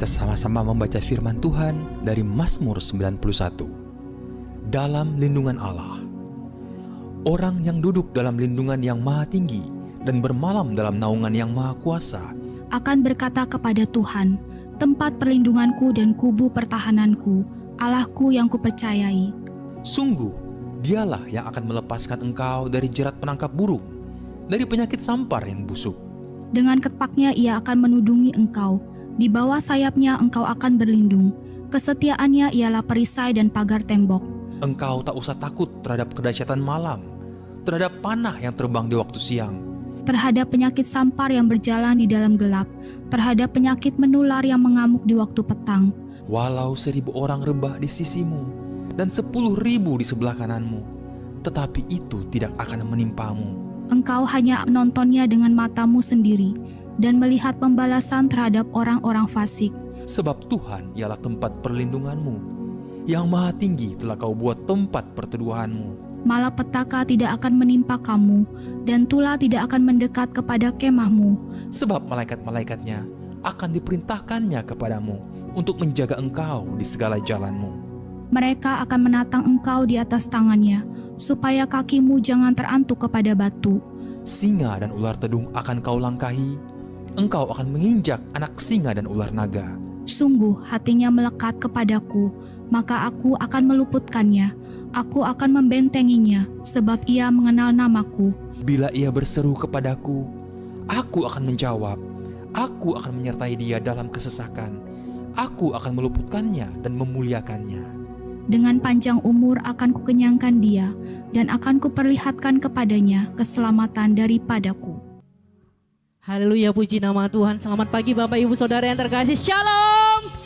kita sama-sama membaca firman Tuhan dari Mazmur 91. Dalam lindungan Allah. Orang yang duduk dalam lindungan yang maha tinggi dan bermalam dalam naungan yang maha kuasa akan berkata kepada Tuhan, tempat perlindunganku dan kubu pertahananku, Allahku yang kupercayai. Sungguh, dialah yang akan melepaskan engkau dari jerat penangkap burung, dari penyakit sampar yang busuk. Dengan ketpaknya ia akan menudungi engkau, di bawah sayapnya engkau akan berlindung. Kesetiaannya ialah perisai dan pagar tembok. Engkau tak usah takut terhadap kedahsyatan malam, terhadap panah yang terbang di waktu siang, Terhadap penyakit sampar yang berjalan di dalam gelap, terhadap penyakit menular yang mengamuk di waktu petang. walau 1000 orang rebah di sisimu dan 10.000 di sebelah kananmu, tetapi itu tidak akan menimpamu. Engkau hanya menontonnya dengan matamu sendiri dan melihat pembalasan terhadap orang-orang fasik. Sebab Tuhan ialah tempat perlindunganmu, yang maha tinggi telah kau buat tempat perteduhanmu. Malapetaka tidak akan menimpa kamu, dan tulah tidak akan mendekat kepada kemahmu. Sebab malaikat-malaikatnya akan diperintahkannya kepadamu untuk menjaga engkau di segala jalanmu. Mereka akan menatang engkau di atas tangannya, supaya kakimu jangan terantuk kepada batu. Singa dan ular tedung akan kau langkahi, engkau akan menginjak anak singa dan ular naga. Sungguh hatinya melekat kepadaku, maka aku akan meluputkannya. Aku akan membentenginya, sebab ia mengenal namaku. Bila ia berseru kepadaku, aku akan menjawab. Aku akan menyertai dia dalam kesesakan. Aku akan meluputkannya dan memuliakannya. Dengan panjang umur akan kukenyangkan dia, dan akan kuperlihatkan kepadanya keselamatan daripadaku. Haleluya, puji nama Tuhan. Selamat pagi Bapak Ibu Saudara yang terkasih. Shalom.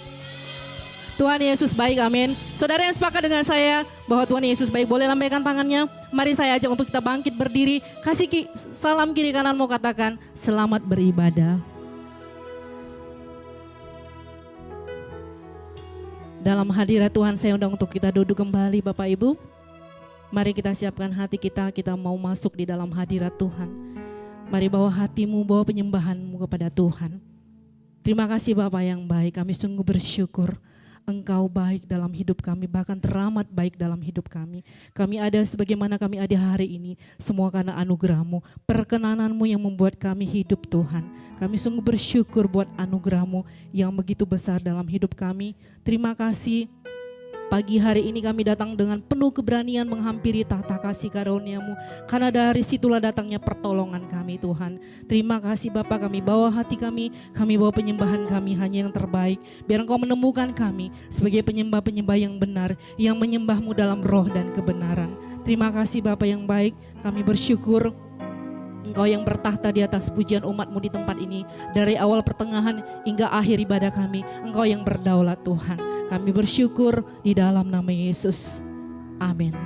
Tuhan Yesus baik, amin. Saudara yang sepakat dengan saya bahwa Tuhan Yesus baik, boleh lambaikan tangannya. Mari saya ajak untuk kita bangkit berdiri. Kasih salam kiri kanan, mau katakan selamat beribadah. Dalam hadirat Tuhan saya undang untuk kita duduk kembali Bapak Ibu. Mari kita siapkan hati kita mau masuk di dalam hadirat Tuhan. Mari bawa hatimu, bawa penyembahanmu kepada Tuhan. Terima kasih Bapak yang baik, kami sungguh bersyukur. Engkau baik dalam hidup kami, bahkan teramat baik dalam hidup kami. Kami ada sebagaimana kami ada hari ini, semua karena anugerah-Mu, perkenananmu yang membuat kami hidup Tuhan. Kami sungguh bersyukur buat anugerah-Mu yang begitu besar dalam hidup kami. Terima kasih. Pagi hari ini kami datang dengan penuh keberanian menghampiri tahta kasih karunia-Mu. Karena dari situlah datangnya pertolongan kami Tuhan. Terima kasih Bapa, kami bawa hati kami bawa penyembahan kami hanya yang terbaik. Biar Engkau menemukan kami sebagai penyembah-penyembah yang benar, yang menyembah-Mu dalam roh dan kebenaran. Terima kasih Bapa yang baik, kami bersyukur Engkau yang bertahta di atas pujian umat-Mu di tempat ini. Dari awal pertengahan hingga akhir ibadah kami, Engkau yang berdaulat Tuhan. Kami bersyukur di dalam nama Yesus. Amin.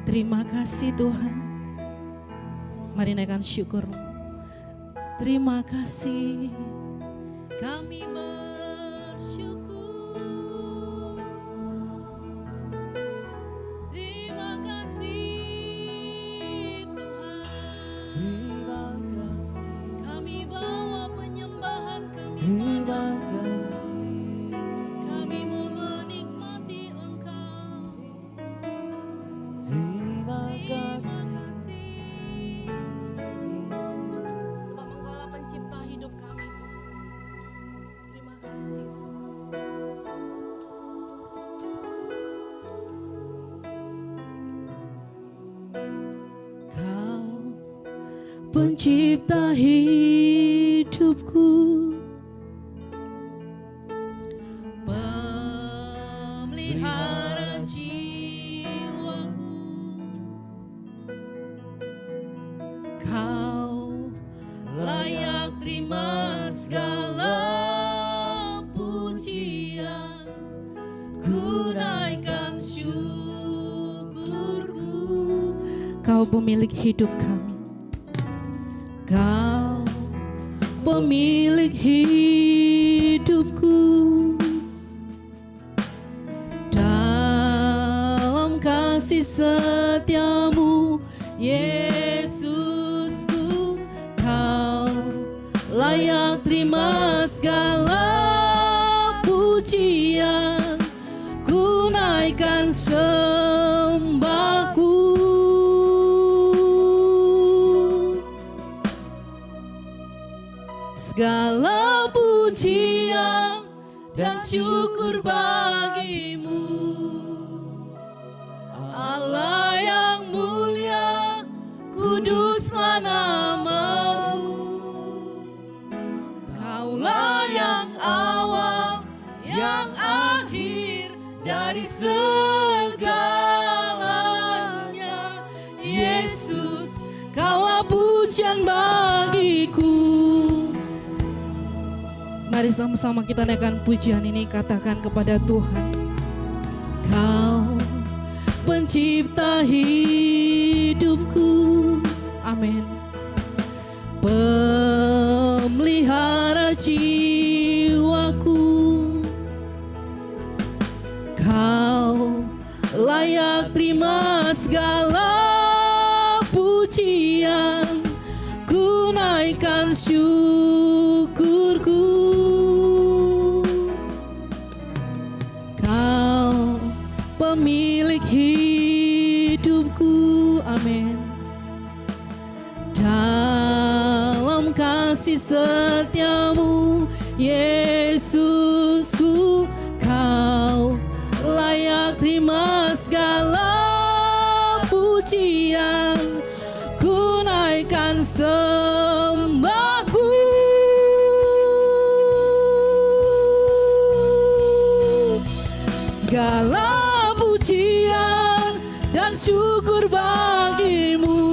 Terima kasih Tuhan. Mari naikkan syukur. Terima kasih. Kami bersyukur. Terima kasih Tuhan. Terima kasih. Kami bawa penyembahan kami Terima padamu. kasih. Kami mau menikmati Engkau. Terima Terima kasih. kasih. Sebab Engkaulah pencipta hidup kami Tuhan. Terima kasih Tuhan. Kau pencipta hidupku, pemelihara jiwaku. Kau layak terima segala pujian, ku naikkan syukurku. Kau pemilik hidup kami, Kau pemilik hidupku. Dalam kasih setiamu Yesusku, Kau layak terima segala pujian dan syukur bagimu, Allah yang mulia, kuduslah namamu. Kaulah yang awal, yang akhir dari segalanya. Yesus, kaulah pujian bagiku. Mari sama-sama kita naikkan pujian ini, katakan kepada Tuhan. Kau pencipta hidupku, amin. Pemelihara jiwaku, Kau layak terima segala pujian, ku naikkan syukurku. Kau pemilik hidupku, amin. Dalam kasih setiamu, Yesusku, Kau layak terima segala pujian, ku naikkan sembahku. Segala pujian dan syukur bagimu,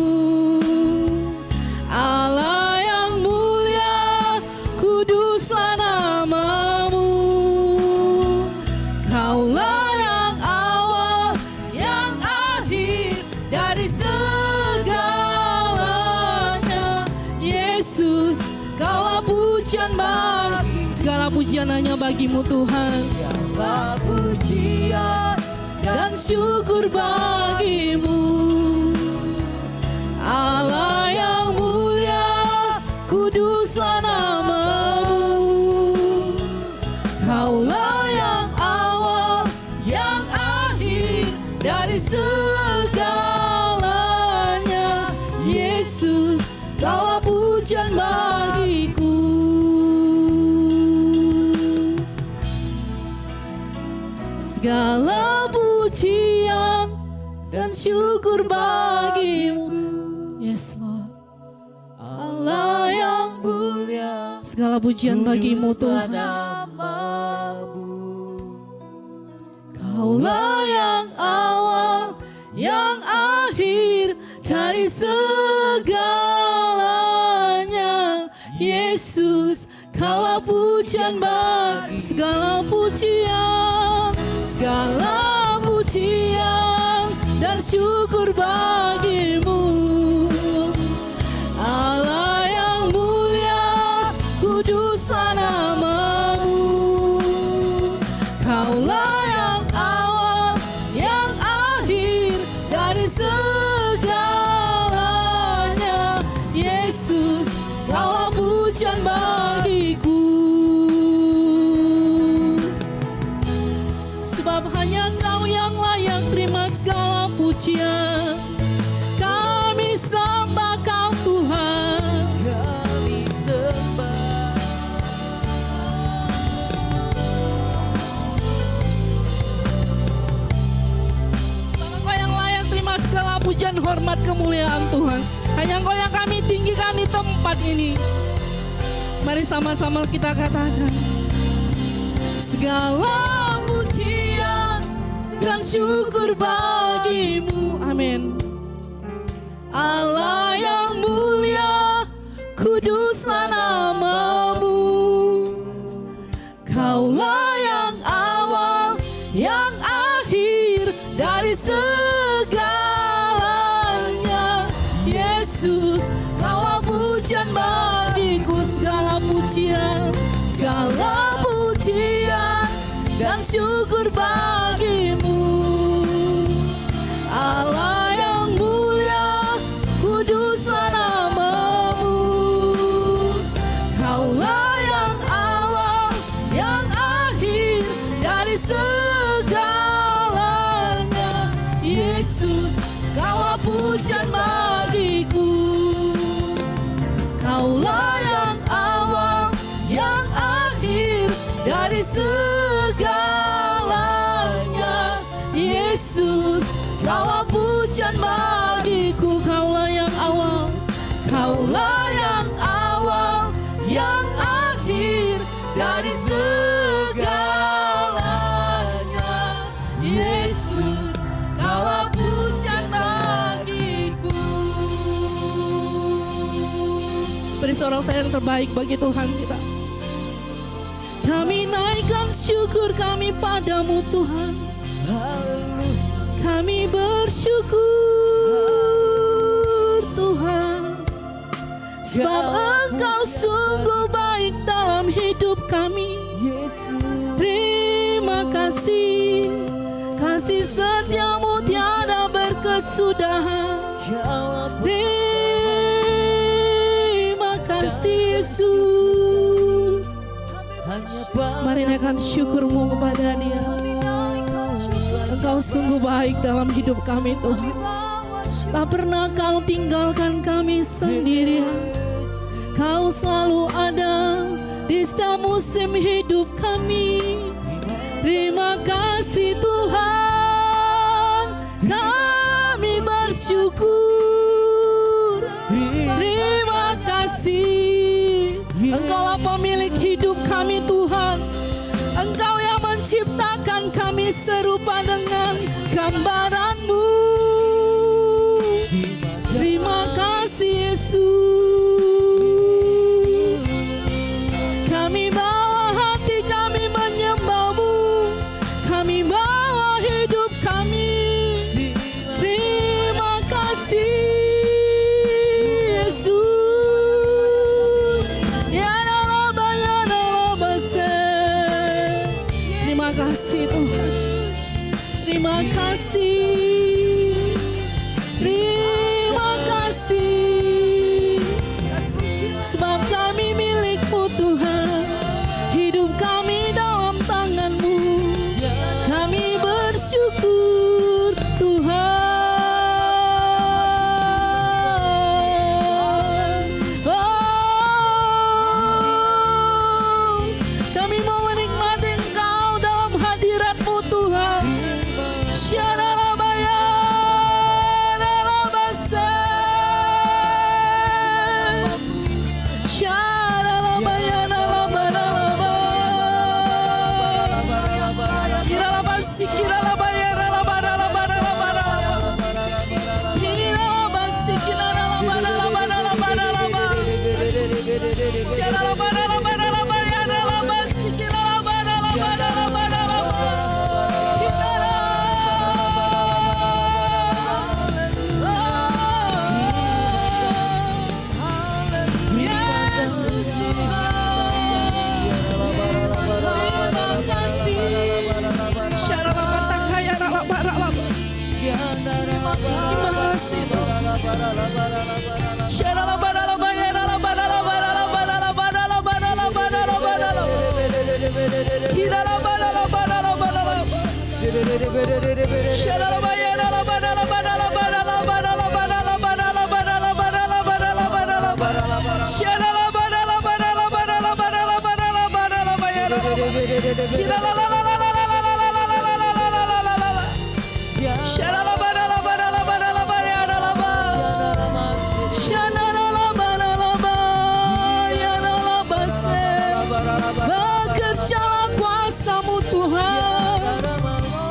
Allah yang mulia, kuduslah namamu. Kaulah yang awal, yang akhir dari segalanya. Yesus, kaulah pujian bagi, segala pujian hanya bagimu Tuhan. Segala pujian dan syukur bagimu, Allah yang mulia, kuduslah namamu. Kaulah yang awal, yang akhir dari segalanya. Yesus, kaulah pujian bagiku. Segala pujian dan syukur bagimu. Yes Lord, Allah yang mulia, segala pujian bagimu Tuhan. Kaulah yang awal, yang akhir dari segalanya. Yesus, kaulah pujian bagi, segala pujian, segala pujian dan syukur bagimu, Allah yang mulia, kuduslah namamu. Kaulah yang awal, yang akhir dari segalanya. Yesus, kaulah pujian bagiku. Sebab hanya Kau yang layak terima segala pujian. Kami sembah Kau Tuhan, kami sembah. Kau yang layak terima segala pujian, hormat, kemuliaan Tuhan. Hanya Kau yang kami tinggikan di tempat ini. Mari sama-sama kita katakan. Segala pujian dan syukur bagimu, amin. Allah yang mulia, kuduslah namamu. Kaulah yang awal, yang akhir dari segalanya. Yesus, kaulah pujian bagiku, segala pujian, segala pujian dan syukur bagimu, Allah yang mulia, kuduslah namamu. Kaulah yang awal, yang akhir dari segalanya. Yesus, kaulah pujian bagiku. Kaulah yang awal, yang akhir dari segalanya. Yesus, Kaulah pujian bagiku. Kaulah yang awal, Kaulah yang awal, yang akhir dari segalanya. Yesus, Kaulah pujian bagiku. Beri seorang saya yang terbaik bagi Tuhan kita. Kami naikkan syukur kami padamu Tuhan. Kami bersyukur Tuhan, sebab Engkau sungguh baik dalam hidup kami. Terima kasih, kasih setiamu tiada berkesudahan. Terima kasih Yesus. Mari naikkan syukurmu kepada Dia. Engkau sungguh baik dalam hidup kami Tuhan. Tak pernah Kau tinggalkan kami sendirian. Kau selalu ada di setiap musim hidup kami. Terima kasih Tuhan, kami bersyukur. Terima kasih, Engkaulah pemilik hidup kami Tuhan. Engkau yang menciptakan kami serupa dengan gambaran-Mu. Terima kasih Yesus. Kami bawa hati kami menyembah-Mu. Kami bawa hidup kami. Terima kasih Yesus. Ya Rabba, ya Rabba, terima kasih Tuhan. Terima kasih. Terima kasih. Sebab kami milik-Mu Tuhan. Hidup kami dalam tangan-Mu. Kami bersyukur Tuhan. Oh, kami mau menikmati Engkau dalam hadirat-Mu Tuhan. Syarabaya, Rabasa, Syarabaya, Rababa, Kiralabasi, Kiralabaya, Rabara, Rabara, Rabara, Kiralabasi, Kiralabara, Rabara, Rabara, Rabara, Syarabara, Rabara, Rabaya, Rabasi, Kiralabara, Rabara, Rabara, Rabara. Bekerjalah kuasa-Mu Tuhan,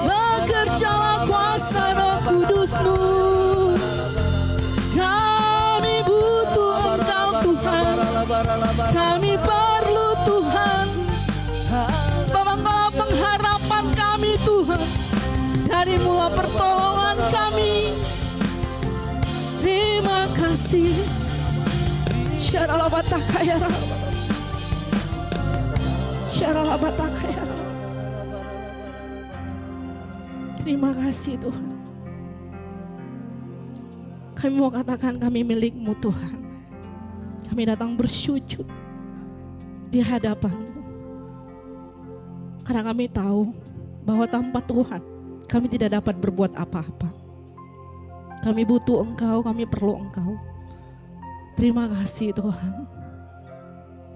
bekerjalah kuasa Roh Kudus-Mu. Kami butuh Engkau Tuhan, kami perlu Tuhan. Sebab Engkau pengharapan kami Tuhan, dari mula pertolongan kami. Terima kasih. Syaralabatakaya, Syaralabatakaya. Terima kasih Tuhan. Kami mau katakan kami milik-Mu Tuhan. Kami datang bersujud di hadapan-Mu. Karena kami tahu bahwa tanpa Tuhan kami tidak dapat berbuat apa-apa. Kami butuh Engkau, kami perlu Engkau. Terima kasih Tuhan.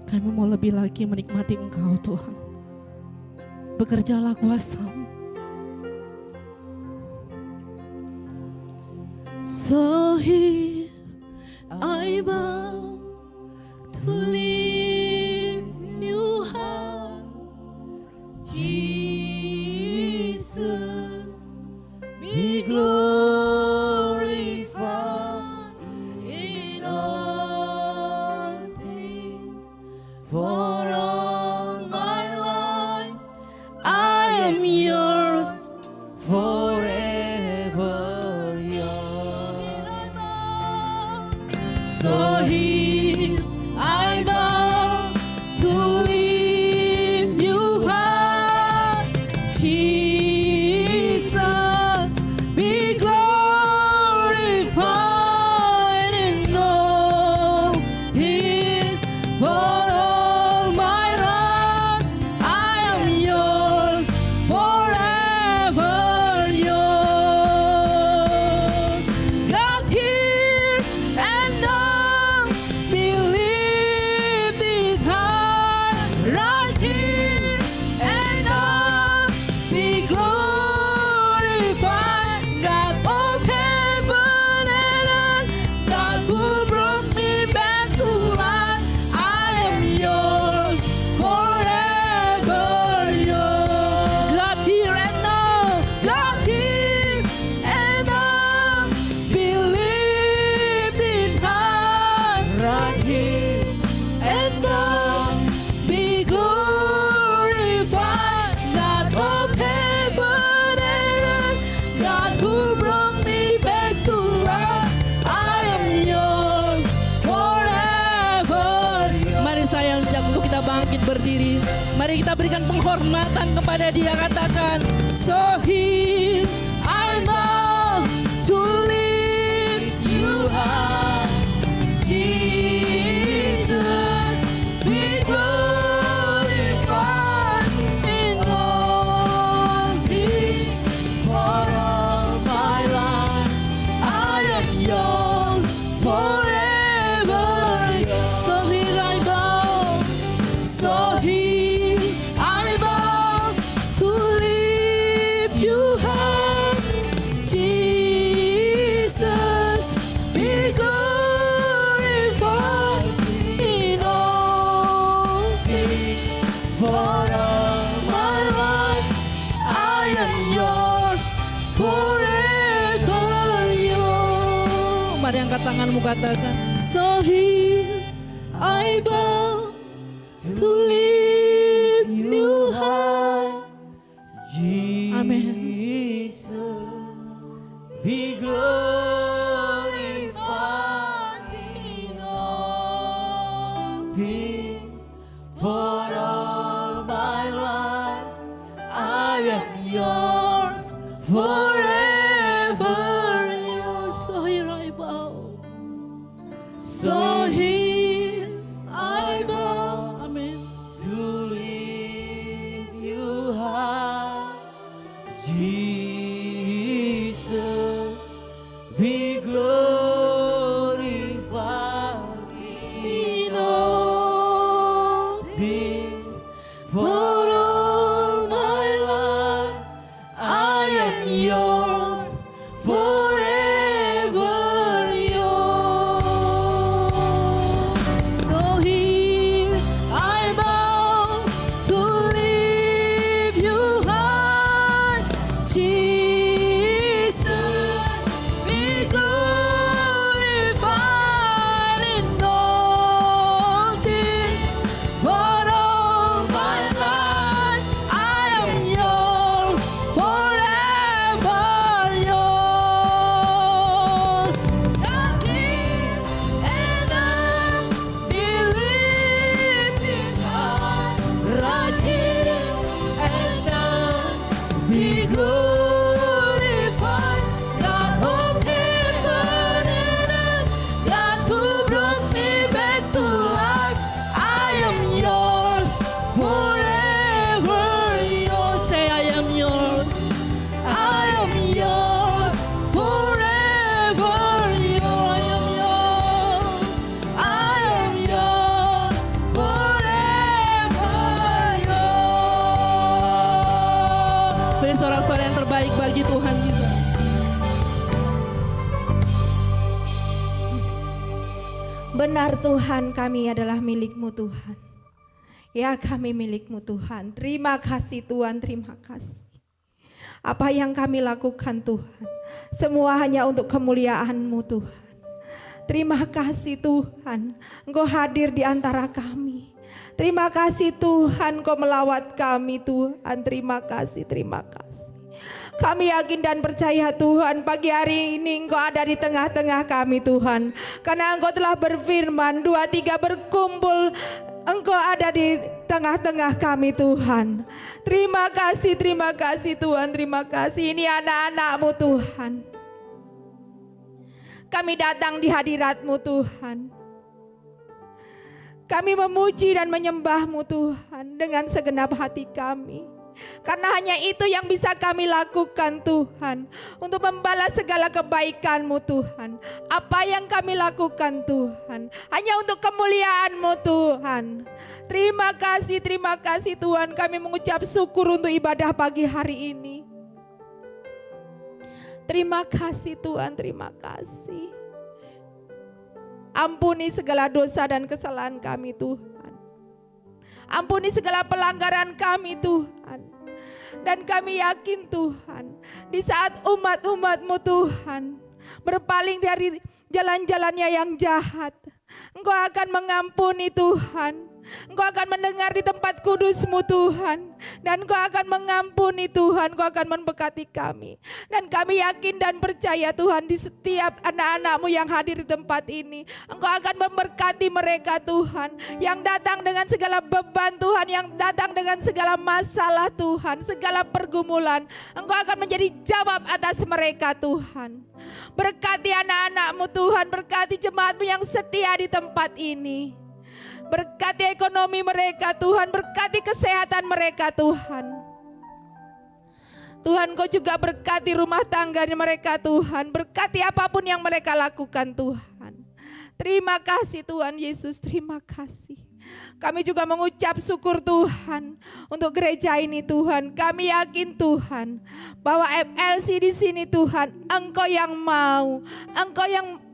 Kami mau lebih lagi menikmati Engkau Tuhan. Bekerjalah kuasa-Mu. So here I bow to lift you high, Jesus, be glorified in all things. For all my life I am yours, forever yours. So here I bow to lift you high, Jesus, be glorified in all His. For all my life I am yours, forever yours. God, hear and now be lifted high, right here and now be glorified. God of heaven and earth, God who brought me back to life, I am yours, forever yours. God, here and now, God, here and now, be lifted high, right here and now, be glorified. God of heaven and earth, God who brought me back to life, I am yours, forever yours. Mari saya ajak untuk kita bangkit berdiri. Mari kita berikan penghormatan kepada Dia. Katakan, so here I bow to lift you high, Jesus, be glorified in all things. For all my life I am yours, forever yours. So here I bow, so here I bow to lift you high, Jesus, be glorified in all things. For all my life I am yours, forever yours. Mari angkat tanganmu, katakan, so here I bow to lift you high. Amen. Jesus, be glorified in all things. For all my life I am yours, forever yours. So here I bow. So here I bow Amen. to lift you high, Jesus, be glorified in all things. For all my life I am yours, forever yours. So here I bow to lift you high, Jesus, be glorified in all things. For all my life I am yours, forever yours. God, here and now be lifted high, right here and now be glorified. God of heaven and earth, God who brought me back to life, I am yours, forever yours. Say, I am yours, I am yours, forever yours. I am yours, forever yours. suara yang terbaik bagi Tuhan kita. Benar Tuhan, kami adalah milik-Mu Tuhan. Ya, kami milik-Mu Tuhan. Terima kasih Tuhan, terima kasih. Apa yang kami lakukan Tuhan, semua hanya untuk kemuliaan-Mu Tuhan. Terima kasih Tuhan, Engkau hadir di antara kami. Terima kasih Tuhan, Engkau melawat kami Tuhan. Terima kasih, terima kasih. Kami yakin dan percaya Tuhan, pagi hari ini Engkau ada di tengah-tengah kami Tuhan. Karena Engkau telah berfirman, 2-3 berkumpul, Engkau ada di tengah-tengah kami Tuhan. Terima kasih Tuhan, terima kasih. Ini anak-anak-Mu Tuhan. Kami datang di hadirat-Mu Tuhan. Kami memuji dan menyembah-Mu Tuhan dengan segenap hati kami. Karena hanya itu yang bisa kami lakukan Tuhan, untuk membalas segala kebaikan-Mu Tuhan. Apa yang kami lakukan Tuhan, hanya untuk kemuliaan-Mu Tuhan. Terima kasih Tuhan. Kami mengucap syukur untuk ibadah pagi hari ini. Terima kasih Tuhan, terima kasih. Ampuni segala dosa dan kesalahan kami Tuhan. Ampuni segala pelanggaran kami Tuhan. Dan kami yakin Tuhan, di saat umat-umat-Mu Tuhan berpaling dari jalan-jalannya yang jahat, Engkau akan mengampuni Tuhan. Engkau akan mendengar di tempat kudus-Mu Tuhan. Dan Engkau akan mengampuni Tuhan. Engkau akan memberkati kami. Dan kami yakin dan percaya Tuhan, di setiap anak-anak-Mu yang hadir di tempat ini, Engkau akan memberkati mereka Tuhan. Yang datang dengan segala beban Tuhan, yang datang dengan segala masalah Tuhan, segala pergumulan, Engkau akan menjadi jawab atas mereka Tuhan. Berkati anak-anak-Mu Tuhan, berkati jemaat-Mu yang setia di tempat ini. Berkati ekonomi mereka Tuhan, berkati kesehatan mereka Tuhan. Tuhan, Kau juga berkati rumah tangga mereka Tuhan, berkati apapun yang mereka lakukan Tuhan. Terima kasih Tuhan Yesus, terima kasih. Kami juga mengucap syukur Tuhan untuk gereja ini Tuhan. Kami yakin Tuhan bahwa FLC di sini Tuhan, Engkau yang mau, Engkau yang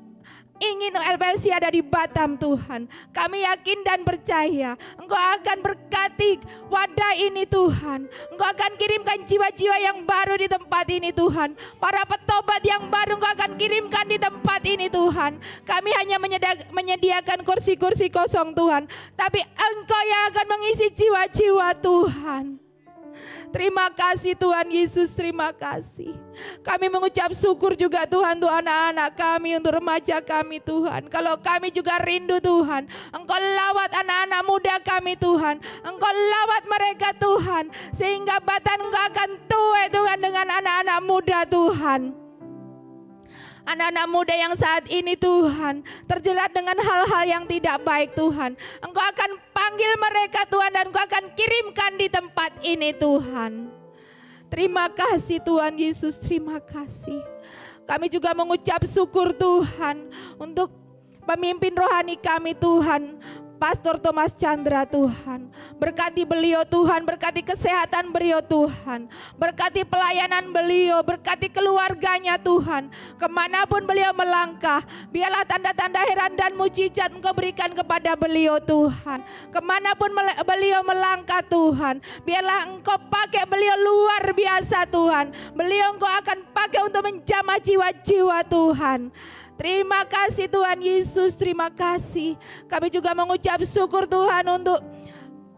ingin FLC ada di Batam Tuhan. Kami yakin dan percaya Engkau akan berkati wadah ini Tuhan. Engkau akan kirimkan jiwa-jiwa yang baru di tempat ini Tuhan. Para petobat yang baru Engkau akan kirimkan di tempat ini Tuhan. Kami hanya menyediakan kursi-kursi kosong Tuhan, tapi Engkau yang akan mengisi jiwa-jiwa Tuhan. Terima kasih Tuhan Yesus, terima kasih. Kami mengucap syukur juga Tuhan untuk anak-anak kami, untuk remaja kami Tuhan. Kalau kami juga rindu Tuhan, Engkau lawat anak-anak muda kami Tuhan. Engkau lawat mereka Tuhan, sehingga Batan Engkau akan tua Tuhan dengan anak-anak muda Tuhan. Anak-anak muda yang saat ini Tuhan terjerat dengan hal-hal yang tidak baik Tuhan, Engkau akan panggil mereka Tuhan, dan Engkau akan kirimkan di tempat ini Tuhan. Terima kasih Tuhan Yesus, terima kasih. Kami juga mengucap syukur Tuhan untuk pemimpin rohani kami Tuhan, Pastor Thomas Chandra Tuhan. Berkati beliau Tuhan, berkati kesehatan beliau Tuhan, berkati pelayanan beliau, berkati keluarganya Tuhan. Kemanapun beliau melangkah, biarlah tanda-tanda heran dan mujizat Engkau berikan kepada beliau Tuhan. Kemanapun beliau melangkah Tuhan, biarlah Engkau pakai beliau luar biasa Tuhan. Beliau Engkau akan pakai untuk menjamah jiwa-jiwa Tuhan. Terima kasih Tuhan Yesus, terima kasih. Kami juga mengucap syukur Tuhan untuk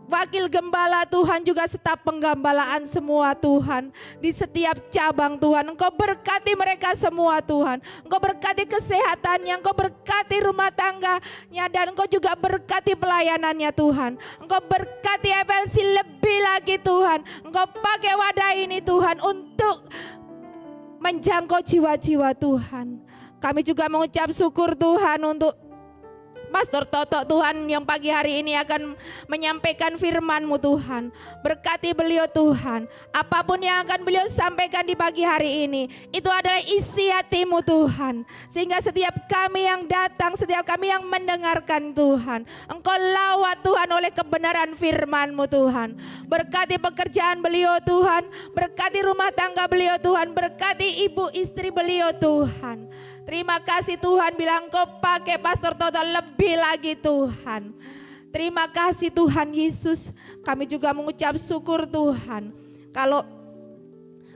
wakil gembala Tuhan, juga staf penggembalaan semua Tuhan. Di setiap cabang Tuhan, Engkau berkati mereka semua Tuhan. Engkau berkati kesehatannya, Engkau berkati rumah tangganya, dan Engkau juga berkati pelayanannya Tuhan. Engkau berkati FLC lebih lagi Tuhan. Engkau pakai wadah ini Tuhan untuk menjangkau jiwa-jiwa Tuhan. Kami juga mengucap syukur Tuhan untuk Pastor Toto Tuhan yang pagi hari ini akan menyampaikan firman-Mu Tuhan. Berkati beliau Tuhan. Apapun yang akan beliau sampaikan di pagi hari ini, itu adalah isi hati-Mu Tuhan. Sehingga setiap kami yang datang, setiap kami yang mendengarkan Tuhan, Engkau lawat Tuhan oleh kebenaran firman-Mu Tuhan. Berkati pekerjaan beliau Tuhan, berkati rumah tangga beliau Tuhan, berkati ibu istri beliau Tuhan. Terima kasih Tuhan bila Engkau pakai Pastor Toto lebih lagi Tuhan. Terima kasih Tuhan Yesus. Kami juga mengucap syukur Tuhan. Kalau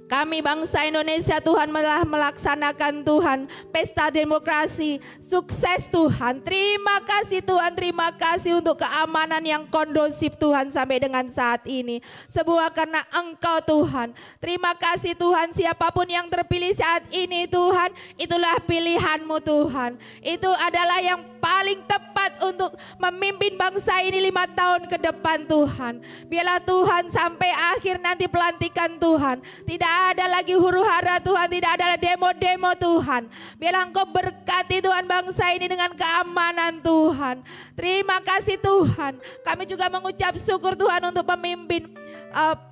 kami bangsa Indonesia Tuhan telah melaksanakan Tuhan pesta demokrasi. Sukses Tuhan. Terima kasih Tuhan. Terima kasih untuk keamanan yang kondusif Tuhan sampai dengan saat ini. Semua karena Engkau Tuhan. Terima kasih Tuhan. Siapapun yang terpilih saat ini Tuhan, itulah pilihan-Mu Tuhan. Itu adalah yang paling tepat untuk memimpin bangsa ini 5 tahun ke depan Tuhan. Biarlah Tuhan sampai akhir nanti pelantikan Tuhan. Tidak ada lagi huru hara Tuhan, tidak ada demo-demo Tuhan. Biarlah Engkau berkati Tuhan bangsa ini dengan keamanan Tuhan. Terima kasih Tuhan. Kami juga mengucap syukur Tuhan untuk pemimpin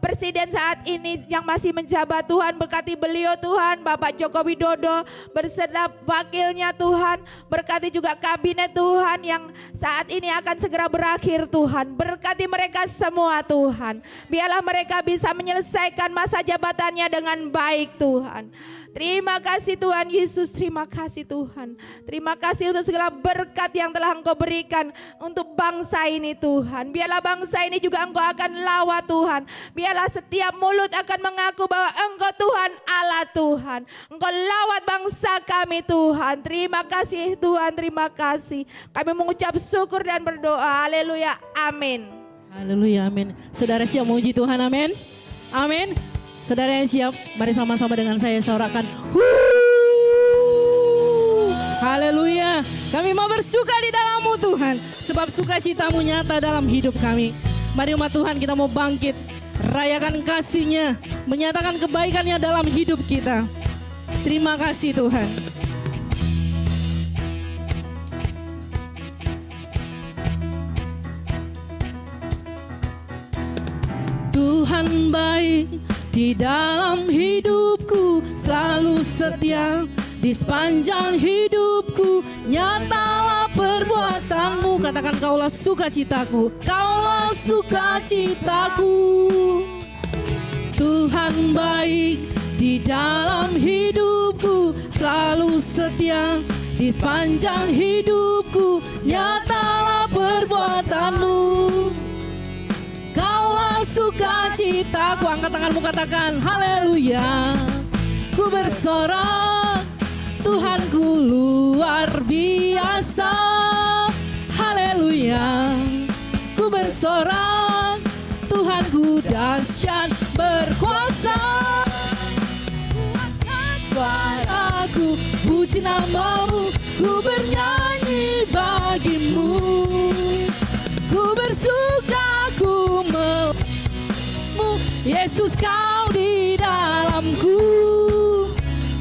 Presiden saat ini yang masih menjabat Tuhan. Berkati beliau Tuhan, Bapak Joko Widodo beserta wakilnya Tuhan. Berkati juga kabinet Tuhan yang saat ini akan segera berakhir Tuhan. Berkati mereka semua Tuhan. Biarlah mereka bisa menyelesaikan masa jabatannya dengan baik Tuhan. Terima kasih Tuhan Yesus, terima kasih Tuhan. Terima kasih untuk segala berkat yang telah Engkau berikan untuk bangsa ini Tuhan. Biarlah bangsa ini juga Engkau akan lawat Tuhan. Biarlah setiap mulut akan mengaku bahwa Engkau Tuhan Allah Tuhan. Engkau lawat bangsa kami Tuhan. Terima kasih Tuhan, terima kasih. Kami mengucap syukur dan berdoa. Haleluya, amin. Haleluya, amin. Saudara siap memuji Tuhan, amin. Amin. Saudara yang siap, mari sama-sama dengan saya sorakan. Haleluya. Kami mau bersuka di dalam-Mu Tuhan, sebab sukacita-Mu nyata dalam hidup kami. Mari umat Tuhan kita mau bangkit, rayakan kasih-Nya, menyatakan kebaikan-Nya dalam hidup kita. Terima kasih Tuhan. Tuhan baik di dalam hidupku, selalu setia di sepanjang hidupku. Nyatalah perbuatan-Mu, katakan Kaulah sukacitaku, Kaulah sukacitaku. Tuhan baik di dalam hidupku, selalu setia di sepanjang hidupku. Nyatalah perbuatan-Mu, Kaulah sukacitaku. Angkat tanganmu, katakan haleluya. Ku bersorak, Tuhanku luar biasa. Haleluya. Ku bersorak, Tuhanku dahsyat berkuasa. Kuatkan suaraku, puji nama-Mu, ku bernyanyi bagi-Mu. Ku bersuka, ku melakukanmu, Yesus Kau di dalamku.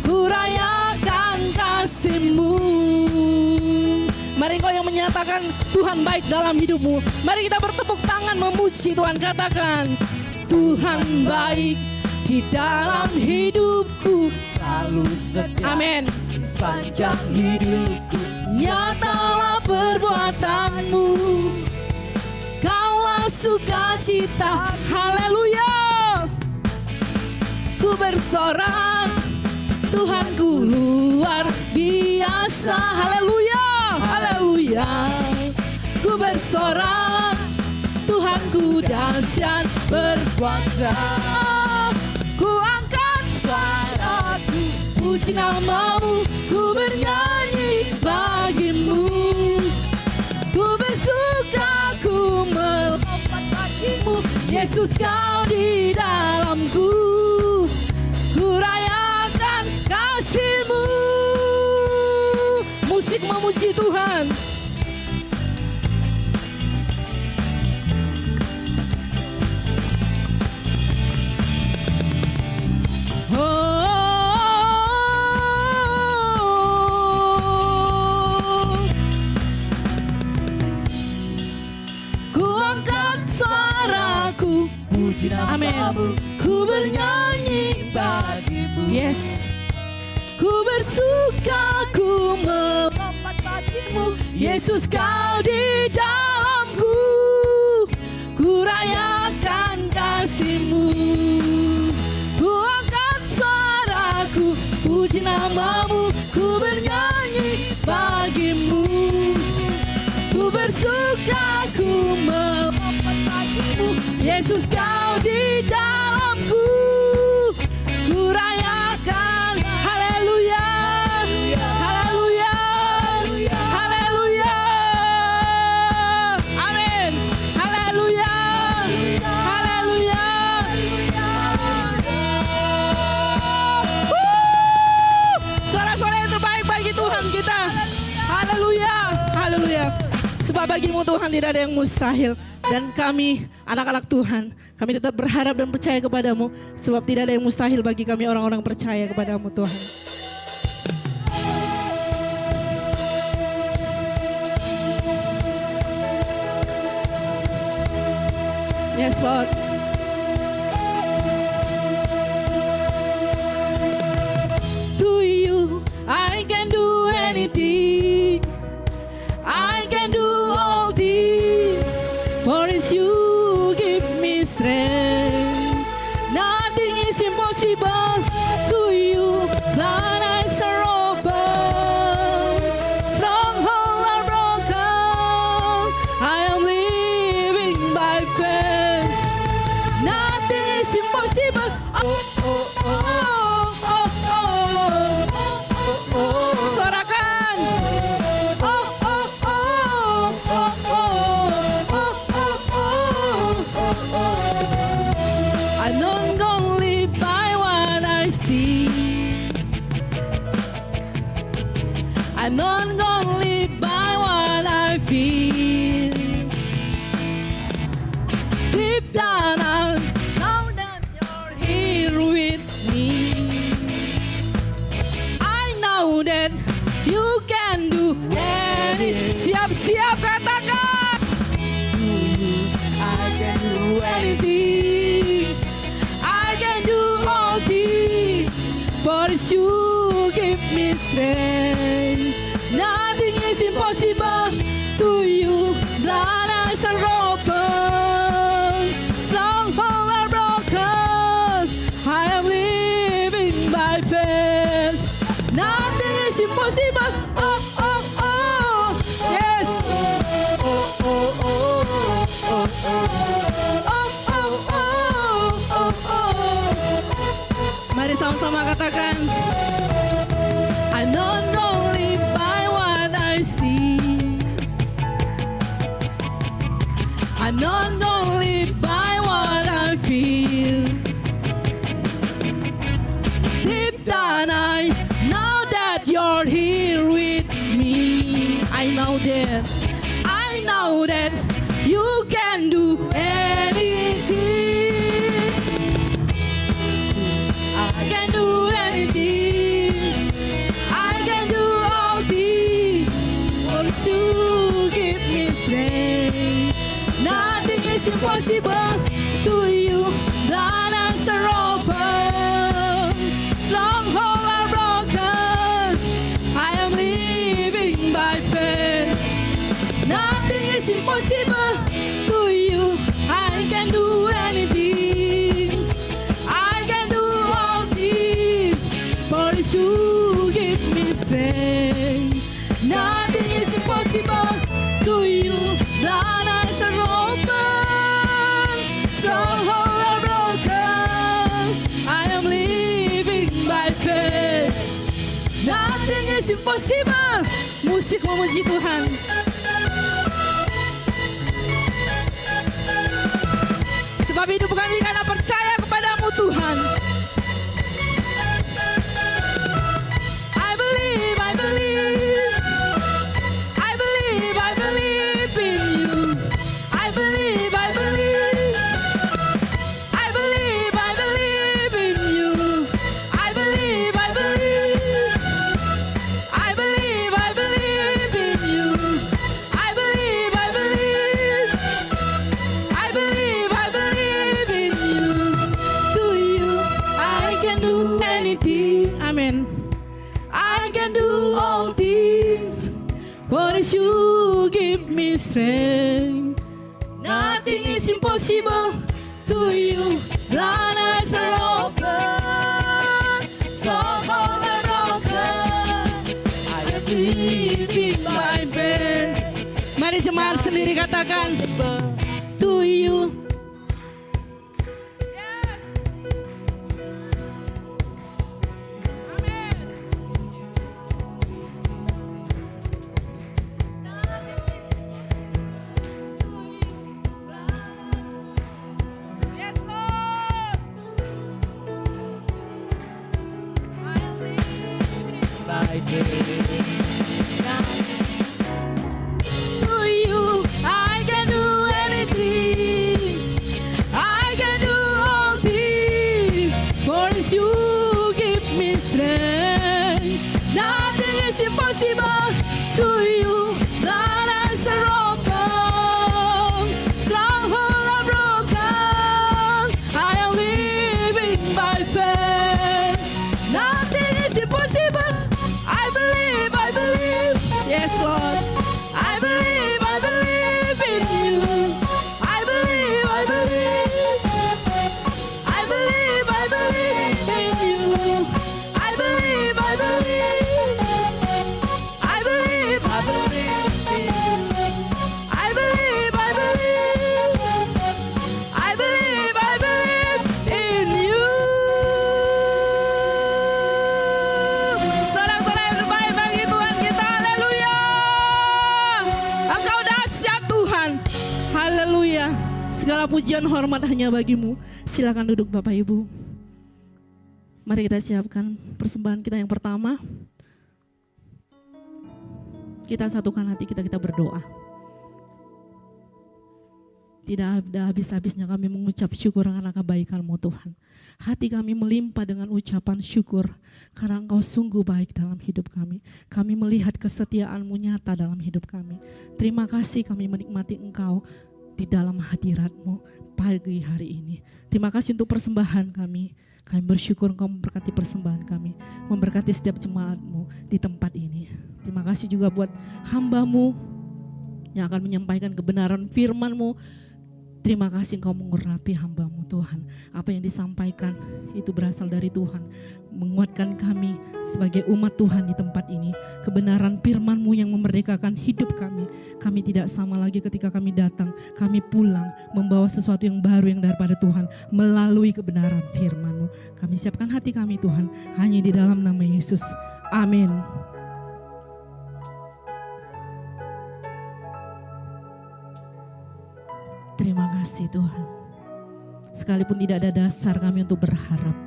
Ku rayakan kasih-Mu. Mari kau yang menyatakan Tuhan baik dalam hidupmu, mari kita bertepuk tangan memuji Tuhan. Katakan Tuhan baik di dalam hidupku, selalu setia. Amin. Sepanjang hidupku nyatalah perbuatan-Mu, Kaulah sukacita. Haleluya. Ku bersorak, Tuhanku luar biasa. Haleluya. Haleluya. Ku bersorak, Tuhanku dahsyat berkuasa. Ku angkat suaraku, puji nama-Mu, ku bernyanyi bagi-Mu. Ku bersuka, ku melompat bagi-Mu, Yesus Kau di dalamku. Ku rayakan kasih-Mu. Musik memuji Tuhan. Amin. Ku bernyanyi bagimu. Yes. Ku bersuka, ku melompat bagimu. Yesus, kau di dalamku. Ku rayakan kasih-Mu. Ku angkat suaraku, puji nama-Mu. Ku bernyanyi bagimu. Ku bersuka, ku melompat bagimu. Yesus, kau di dalamku. Ku rayakan. Haleluya, haleluya, haleluya. Amin. Haleluya, haleluya. Suara-suara yang terbaik bagi Tuhan kita. Haleluya, haleluya. Sebab bagimu Tuhan tidak ada yang mustahil. Dan kami anak-anak Tuhan, kami tetap berharap dan percaya kepadamu. Sebab tidak ada yang mustahil bagi kami orang-orang percaya kepadamu Tuhan. Yes Lord. To you I can do anything. I can do all things. For it's you give me strength. Nothing is impossible to you. Blind eyes are open. Strongholds are broken. I am living by faith. Nothing is impossible. Sorakan. I'm not gonna live by what I see. I'm not gonna live by what I feel. Deep down I know that you're here with me. I know that you can do anything. Siap-siap katakan. I can do anything. I can do all things. For it's you give me strength. Nothing is impossible to you. Blind eyes are open. Strongholds are broken. I am living by faith. Nothing is impossible. Oh, oh, oh. Yes. Oh, oh, oh, oh, oh. Mari sama-sama katakan. I'm not gonna live by what I see. I'm not gonna live by what I feel. Deep down I know that you're here with me. I know that you can do anything. I can do anything. I can do all things. For you give me strength. Nothing is impossible to you. Blind eyes are open. Strongholds are broken. I am living by faith. Nothing is impossible to you. I can do anything. I can do all things. For you give me strength. Nothing is impossible to you. Blind eyes are open. Strongholds are broken. I am living by faith. Nothing is impossible. Musik memuji Tuhan. Sebab hidup kami karena percaya kepadamu Tuhan. I believe, I believe. I believe, I believe in you. I believe, I believe. I believe, I believe in you. I believe, I believe. I believe, I believe in you. I believe, I believe. I believe, I believe in you. Amin. I can do all things, for you give me strength. Nothing is impossible to you. Blind eyes are open, stronghold are broken. I am living by faith. Mari jemaat sendiri katakan, to you. To you, I can do anything. I can do all things, for you give me strength. Nothing is impossible to you. Blind eyes are open, strongholds are broken. I am living by faith. Nothing is impossible. I believe, yes Lord. I believe in you. I believe in you. I believe in you. I believe in you. Sorak-sorai yang terbaik bagi Tuhan kita. Haleluya. Engkau dahsyat Tuhan. Haleluya. Segala pujian hormat hanya bagimu. Silakan duduk Bapak Ibu. Mari kita siapkan persembahan kita yang pertama. Kita satukan hati kita berdoa. Tidak ada habis-habisnya kami mengucap syukur karena kebaikan-Mu Tuhan. Hati kami melimpah dengan ucapan syukur karena Engkau sungguh baik dalam hidup kami. Kami melihat kesetiaan-Mu nyata dalam hidup kami. Terima kasih kami menikmati Engkau di dalam hadirat-Mu pagi hari ini. Terima kasih untuk persembahan kami. Kami bersyukur Engkau memberkati persembahan kami, memberkati setiap jemaat-Mu di tempat ini. Terima kasih juga buat hamba-Mu yang akan menyampaikan kebenaran firman-Mu. Terima kasih Engkau mengurapi hamba-Mu Tuhan. Apa yang disampaikan itu berasal dari Tuhan. Menguatkan kami sebagai umat Tuhan di tempat ini. Kebenaran firman-Mu yang memerdekakan hidup kami. Kami tidak sama lagi ketika kami datang. Kami pulang membawa sesuatu yang baru yang daripada Tuhan. Melalui kebenaran firman-Mu. Kami siapkan hati kami Tuhan. Hanya di dalam nama Yesus. Amin. Terima kasih Tuhan. Sekalipun tidak ada dasar kami untuk berharap,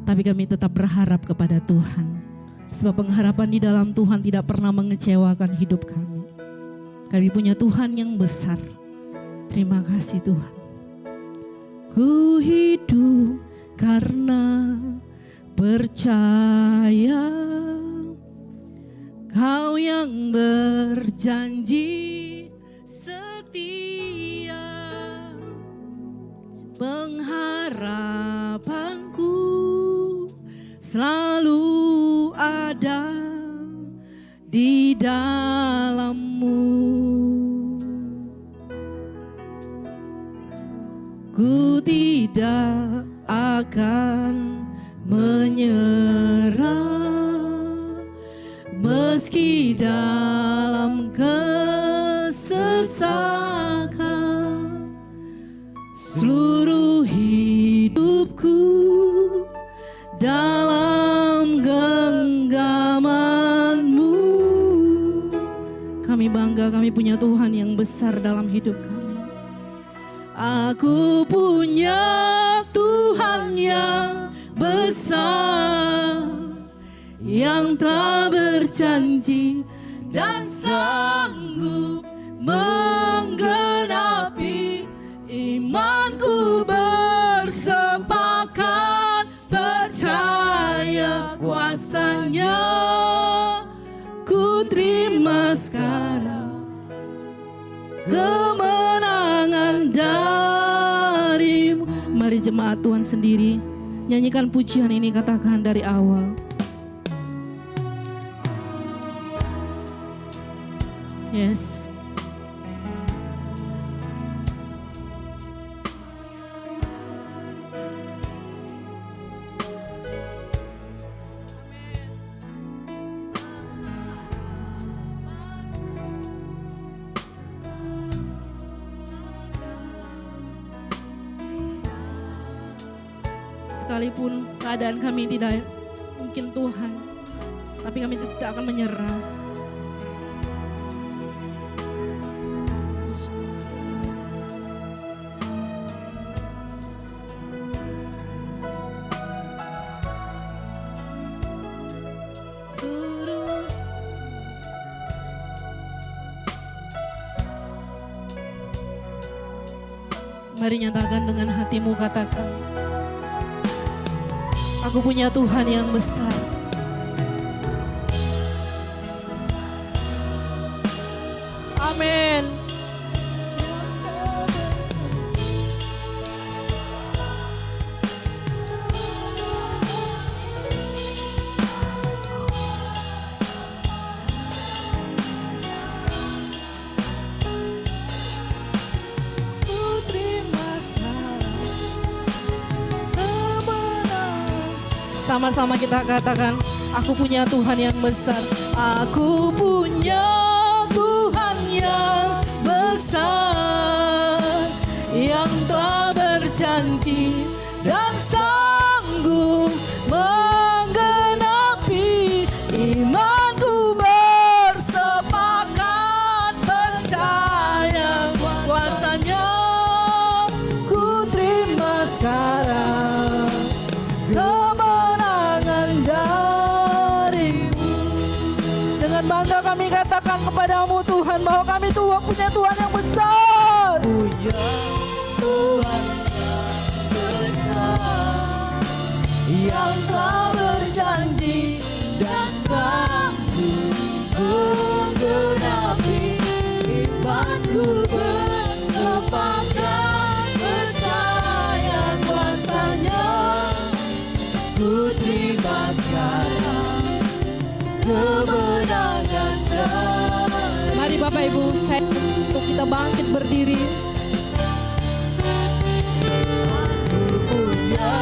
tapi kami tetap berharap kepada Tuhan. Sebab pengharapan di dalam Tuhan tidak pernah mengecewakan hidup kami. Kami punya Tuhan yang besar. Terima kasih Tuhan. Ku hidup karena percaya Kau yang berjanji setia. Pengharapanku selalu ada di dalam-Mu. Ku tidak akan menyerah meski dalam kesesakan. Seluruh hidupku dalam genggaman-Mu. Kami bangga kami punya Tuhan yang besar dalam hidup kami. Aku punya Tuhan yang besar, yang telah berjanji dan sanggup menggenapi imanku. Bersepakat percaya kuasa-Nya, ku terima sekarang kemenangan dari-Mu. Mari jemaat Tuhan sendiri nyanyikan pujian ini, katakan dari awal. Yes. Sekalipun keadaan kami tidak mungkin Tuhan, tapi kami tidak akan menyerah. Suruh mari nyatakan dengan hatimu, katakan, aku punya Tuhan yang besar. Amin. Sama-sama kita katakan, aku punya Tuhan yang besar. Aku punya Tuhan yang besar, yang telah berjanji dan sanggup menggenapi imanku, bersepakat percaya kuasanya. Ku terima sekarang kemenangan darimu. Dengan bangga kami katakan kepadamu Tuhan, bahwa kami punya Tuhan yang besar. Punya Tuhan yang besar, yang telah berjanji dan sanggup menggenapi imanku, bersepakat percaya kuasanya. Ku terima sekarang kemenangan darimu. Mari Bapak Ibu, saya untuk kita bangkit berdiri. Aku punya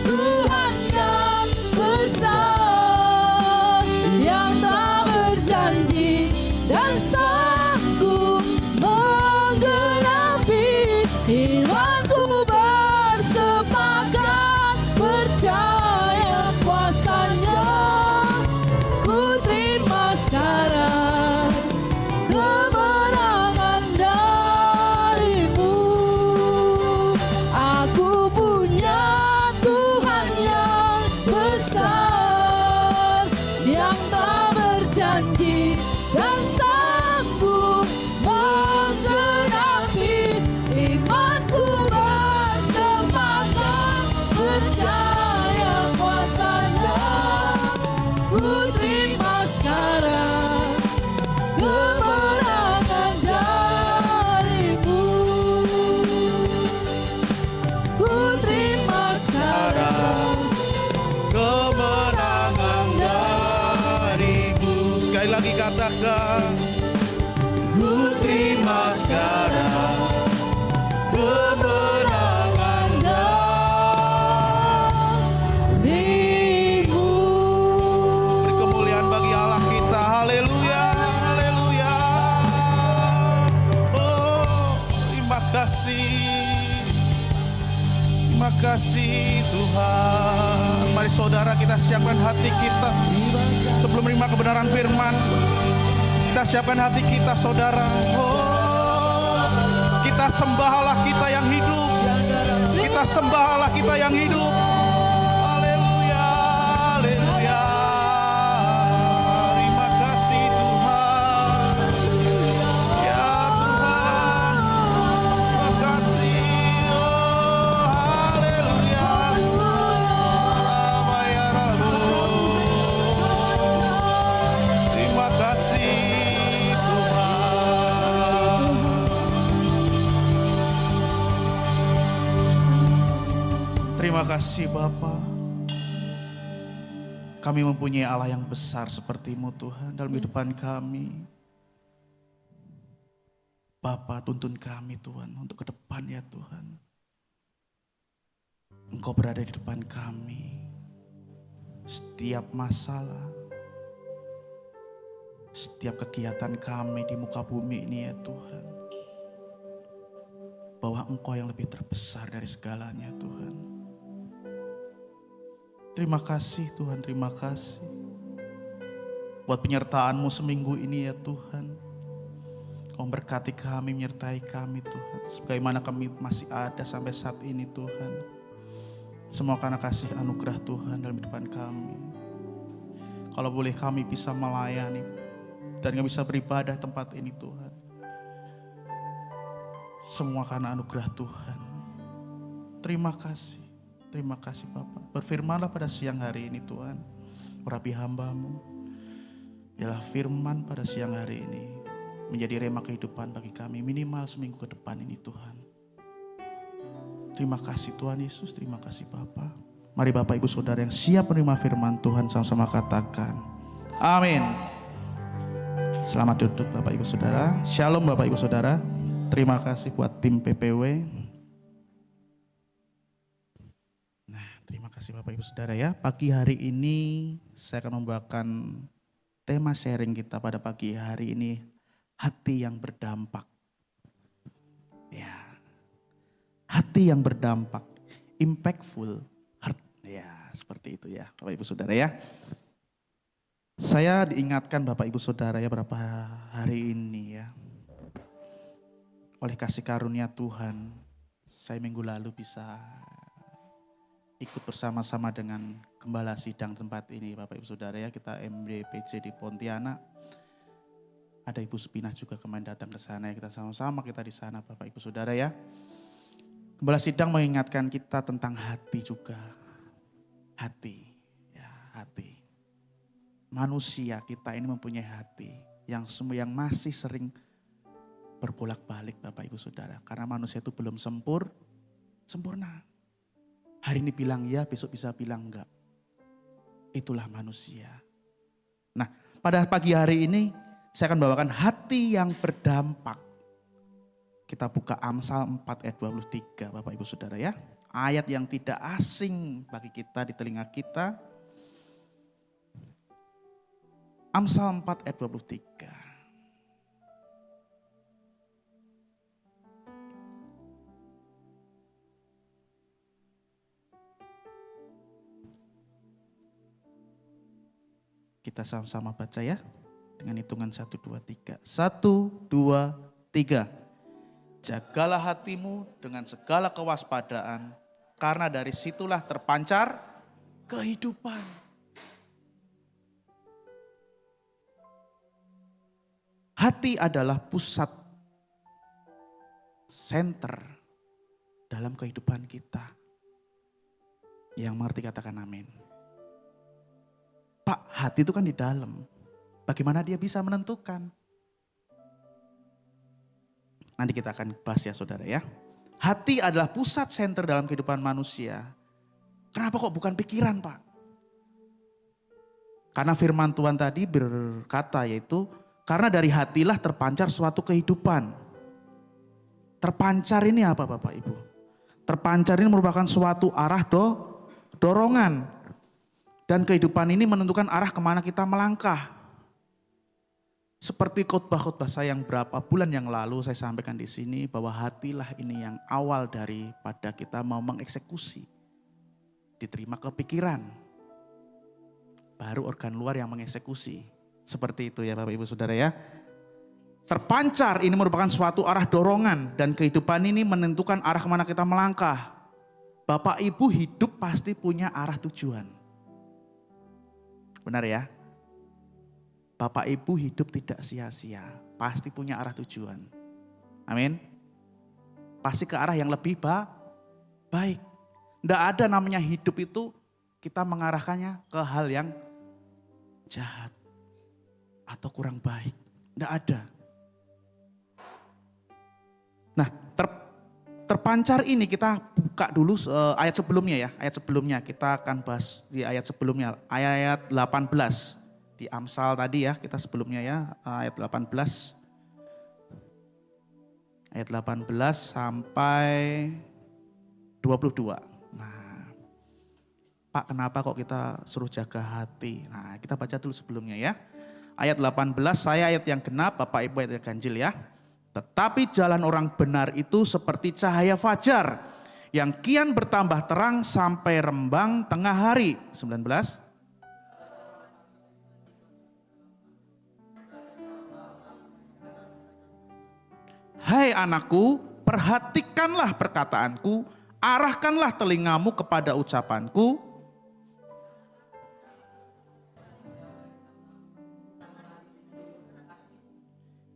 Tuhan yang besar, yang tak berjanji dan sanggup menggenapi imanku, bersepakat percaya kuasanya. Ku terima sekarang kemenangan darimu. Aku punya Tuhan yang besar, yang tak berjanji dan sanggup menggenapi imanku, bersepakat percaya kuasanya. Ku terima sekarang kemenangan darimu. Ku terima sekarang kemenangan darimu. Sekali lagi katakan, ku terima sekarang kemenangan darimu. Beri kemuliaan bagi Allah kita. Haleluya, haleluya. Oh, terima kasih. Terima kasih Tuhan. Mari saudara, kita siapkan hati kita sebelum menerima kebenaran firman. Kita siapkan hati kita, saudara. Oh, kita sembah Allah kita yang hidup. Kita sembah Allah kita yang hidup. Haleluya, haleluya. Terima kasih Tuhan. Ya Tuhan, terima kasih. Oh, haleluya. Terima kasih Tuhan. Terima kasih Bapa. Kami mempunyai Allah yang besar seperti-Mu Tuhan dalam kehidupan kami. Bapa, tuntun kami Tuhan untuk ke depan ya Tuhan. Engkau berada di depan kami. Setiap masalah, setiap kegiatan kami di muka bumi ini ya Tuhan. Bahwa Engkau yang lebih terbesar dari segalanya Tuhan. Terima kasih Tuhan, terima kasih. Buat penyertaan-Mu seminggu ini ya Tuhan. Kau berkati kami, menyertai kami Tuhan. Sebagaimana kami masih ada sampai saat ini Tuhan. Semua karena kasih anugerah Tuhan dalam kehidupan kami. Kalau boleh kami bisa melayani dan kami bisa beribadah tempat ini Tuhan. Semua karena anugerah Tuhan. Terima kasih Bapak. Berfirmanlah pada siang hari ini Tuhan. Urapi hamba-Mu. Biarlah firman pada siang hari ini menjadi rema kehidupan bagi kami minimal seminggu ke depan ini Tuhan. Terima kasih Tuhan Yesus, terima kasih Bapa. Mari Bapak Ibu Saudara yang siap menerima firman Tuhan sama-sama katakan amin. Selamat duduk Bapak Ibu Saudara. Shalom Bapak Ibu Saudara. Terima kasih buat tim PPW. Nah, terima kasih Bapak Ibu Saudara ya. Pagi hari ini saya akan membawakan tema sharing kita pada pagi hari ini. Hati yang berdampak. Ya. Hati yang berdampak. Impactful heart. Ya, seperti itu ya Bapak Ibu Saudara ya. Saya diingatkan Bapak Ibu Saudara ya beberapa hari ini ya. Oleh kasih karunia Tuhan, saya minggu lalu bisa ikut bersama-sama dengan gembala sidang tempat ini Bapak Ibu Saudara ya. Kita MDPC di Pontianak. Ada Ibu Spinah juga kemarin datang ke sana ya, kita sama-sama kita di sana Bapak Ibu Saudara ya. Gembala sidang mengingatkan kita tentang hati juga. Hati, ya hati. Manusia kita ini mempunyai hati yang masih sering berbolak-balik Bapak Ibu Saudara. Karena manusia itu belum sempurna. Hari ini bilang ya, besok bisa bilang enggak. Itulah manusia. Nah, pada pagi hari ini saya akan bawakan hati yang berdampak. Kita buka Amsal 4 ayat 23 Bapak Ibu Saudara ya. Ayat yang tidak asing bagi kita di telinga kita. Amsal 4 ayat 23. Kita sama-sama baca ya. Dengan hitungan 1, 2, 3. 1, 2, 3. Jagalah hatimu dengan segala kewaspadaan. Karena dari situlah terpancar kehidupan. Hati adalah pusat center dalam kehidupan kita. Yang mengerti katakan amin. Pak, hati itu kan di dalam. Bagaimana dia bisa menentukan? Nanti kita akan bahas ya saudara ya. Hati adalah pusat center dalam kehidupan manusia. Kenapa kok bukan pikiran Pak? Karena firman Tuhan tadi berkata yaitu, karena dari hatilah terpancar suatu kehidupan. Terpancar ini apa Bapak Ibu? Terpancar ini merupakan suatu arah dorongan. Dan kehidupan ini menentukan arah kemana kita melangkah. Seperti khotbah-khotbah saya yang berapa bulan yang lalu saya sampaikan di sini bahwa hatilah ini yang awal daripada kita mau mengeksekusi. Diterima kepikiran. Baru organ luar yang mengeksekusi. Seperti itu ya Bapak Ibu Saudara ya. Terpancar ini merupakan suatu arah dorongan dan kehidupan ini menentukan arah kemana kita melangkah. Bapak Ibu hidup pasti punya arah tujuan. Benar ya? Bapak Ibu hidup tidak sia-sia, pasti punya arah tujuan. Amin. Pasti ke arah yang lebih baik. Tidak ada namanya hidup itu kita mengarahkannya ke hal yang jahat atau kurang baik. Tidak ada. Nah, terpancar ini kita buka dulu ayat sebelumnya ya. Ayat sebelumnya kita akan bahas di ayat sebelumnya. Ayat 18. Di Amsal tadi ya, kita sebelumnya ya, ayat 18. Ayat 18 sampai 22. Nah, Pak, kenapa kok kita suruh jaga hati? Nah, kita baca dulu sebelumnya ya. Ayat 18, saya ayat yang genap, Bapak Ibu ayat yang ganjil ya. Tetapi jalan orang benar itu seperti cahaya fajar yang kian bertambah terang sampai rembang tengah hari. 19. Hai anakku, perhatikanlah perkataanku, arahkanlah telingamu kepada ucapanku.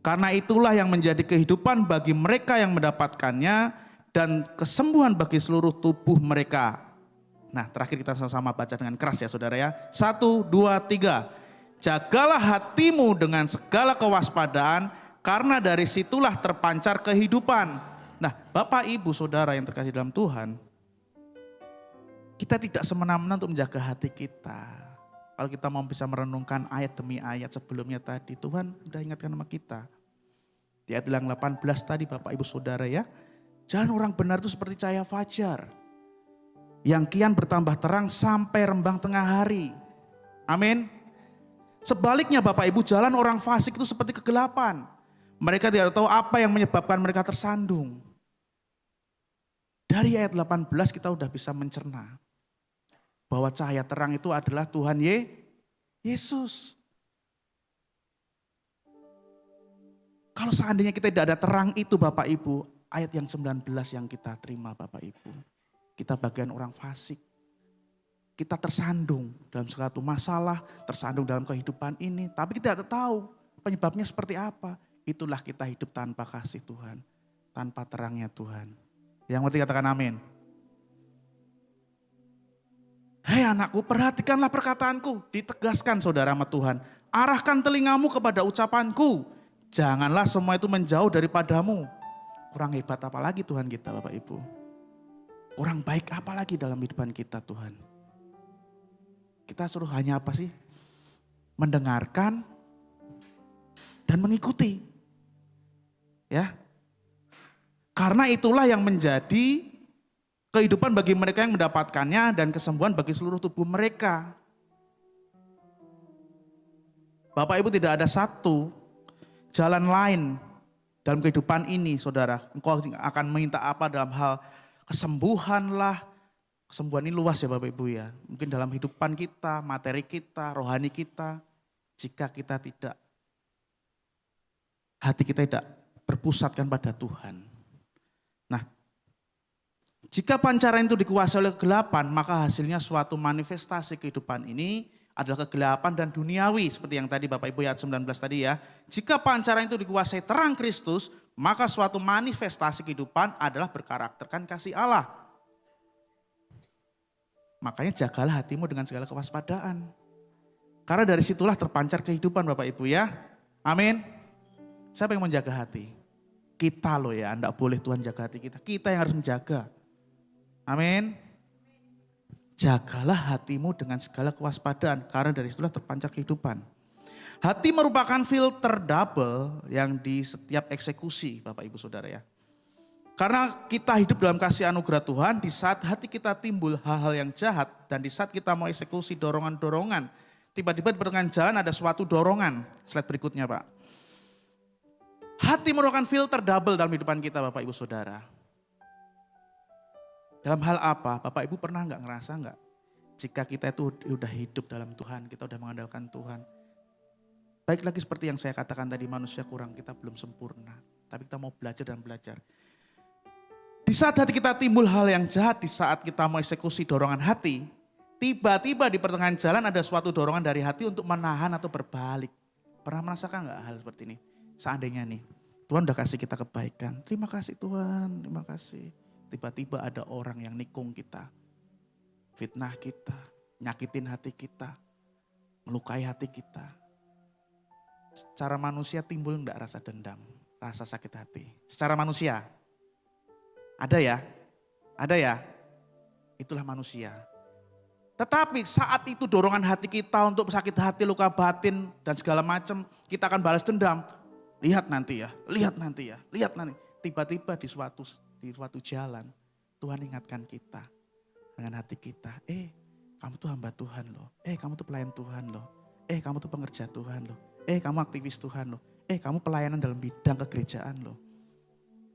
Karena itulah yang menjadi kehidupan bagi mereka yang mendapatkannya dan kesembuhan bagi seluruh tubuh mereka. Nah, terakhir kita sama-sama baca dengan keras ya saudara ya. 1, 2, 3. Jagalah hatimu dengan segala kewaspadaan, karena dari situlah terpancar kehidupan. Nah, Bapak Ibu Saudara yang terkasih dalam Tuhan, kita tidak semena-mena untuk menjaga hati kita. Kalau kita mau bisa merenungkan ayat demi ayat sebelumnya tadi, Tuhan sudah ingatkan sama kita. Di ayat yang 18 tadi Bapak Ibu Saudara ya, jalan orang benar itu seperti cahaya fajar yang kian bertambah terang sampai rembang tengah hari. Amin. Sebaliknya Bapak Ibu, jalan orang fasik itu seperti kegelapan. Mereka tidak tahu apa yang menyebabkan mereka tersandung. Dari ayat 18 kita udah bisa mencerna bahwa cahaya terang itu adalah Tuhan Yesus. Kalau seandainya kita tidak ada terang itu Bapak Ibu, ayat yang 19 yang kita terima Bapak Ibu, kita bagian orang fasik. Kita tersandung dalam suatu masalah, tersandung dalam kehidupan ini, tapi kita tidak tahu penyebabnya seperti apa. Itulah kita hidup tanpa kasih Tuhan, tanpa terangnya Tuhan. Yang ngerti katakan amin. Hei anakku, perhatikanlah perkataanku, ditegaskan saudara sama Tuhan. Arahkan telingamu kepada ucapanku, janganlah semua itu menjauh daripadamu. Kurang hebat apa lagi Tuhan kita Bapak Ibu? Kurang baik apa lagi dalam kehidupan kita Tuhan? Kita suruh hanya apa sih? Mendengarkan dan mengikuti. Ya, karena itulah yang menjadi kehidupan bagi mereka yang mendapatkannya dan kesembuhan bagi seluruh tubuh mereka. Bapak Ibu, tidak ada satu jalan lain dalam kehidupan ini saudara. Engkau akan minta apa dalam hal kesembuhan lah. Kesembuhan ini luas ya Bapak Ibu ya. Mungkin dalam kehidupan kita, materi kita, rohani kita. Jika kita tidak, hati kita tidak berpusatkan pada Tuhan. Nah, jika pancaran itu dikuasai oleh kegelapan, maka hasilnya suatu manifestasi kehidupan ini adalah kegelapan dan duniawi. Seperti yang tadi Bapak Ibu ayat 19 tadi ya. Jika pancaran itu dikuasai terang Kristus, maka suatu manifestasi kehidupan adalah berkarakterkan kasih Allah. Makanya jagalah hatimu dengan segala kewaspadaan. Karena dari situlah terpancar kehidupan Bapak Ibu ya. Amin. Siapa yang menjaga hati? Kita loh ya, enggak boleh Tuhan jaga hati kita. Kita yang harus menjaga. Amin. Jagalah hatimu dengan segala kewaspadaan, karena dari situlah terpancar kehidupan. Hati merupakan filter double yang di setiap eksekusi Bapak Ibu Saudara ya. Karena kita hidup dalam kasih anugerah Tuhan, di saat hati kita timbul hal-hal yang jahat, dan di saat kita mau eksekusi dorongan-dorongan, tiba-tiba di pertengahan jalan ada suatu dorongan. Slide berikutnya Pak. Hati merupakan filter double dalam kehidupan kita Bapak Ibu Saudara. Dalam hal apa? Bapak Ibu pernah nggak ngerasa nggak? Jika kita itu udah hidup dalam Tuhan, kita udah mengandalkan Tuhan. Baik lagi seperti yang saya katakan tadi, manusia kurang, kita belum sempurna. Tapi kita mau belajar dan belajar. Di saat hati kita timbul hal yang jahat, di saat kita mau eksekusi dorongan hati, tiba-tiba di pertengahan jalan ada suatu dorongan dari hati untuk menahan atau berbalik. Pernah merasakan nggak hal seperti ini? Seandainya nih, Tuhan udah kasih kita kebaikan. Terima kasih Tuhan, terima kasih. Tiba-tiba ada orang yang nikung kita. Fitnah kita, nyakitin hati kita, melukai hati kita. Secara manusia timbul enggak rasa dendam, rasa sakit hati. Secara manusia, ada ya? Ada ya? Itulah manusia. Tetapi saat itu dorongan hati kita untuk sakit hati, luka batin dan segala macam, kita akan balas dendam. Lihat nanti ya, lihat nanti ya, lihat nanti. tiba-tiba di suatu jalan, Tuhan ingatkan kita dengan hati kita, kamu tuh hamba Tuhan loh, kamu tuh pelayan Tuhan loh, kamu tuh pengerja Tuhan loh, kamu aktivis Tuhan loh, kamu pelayanan dalam bidang kegerejaan loh.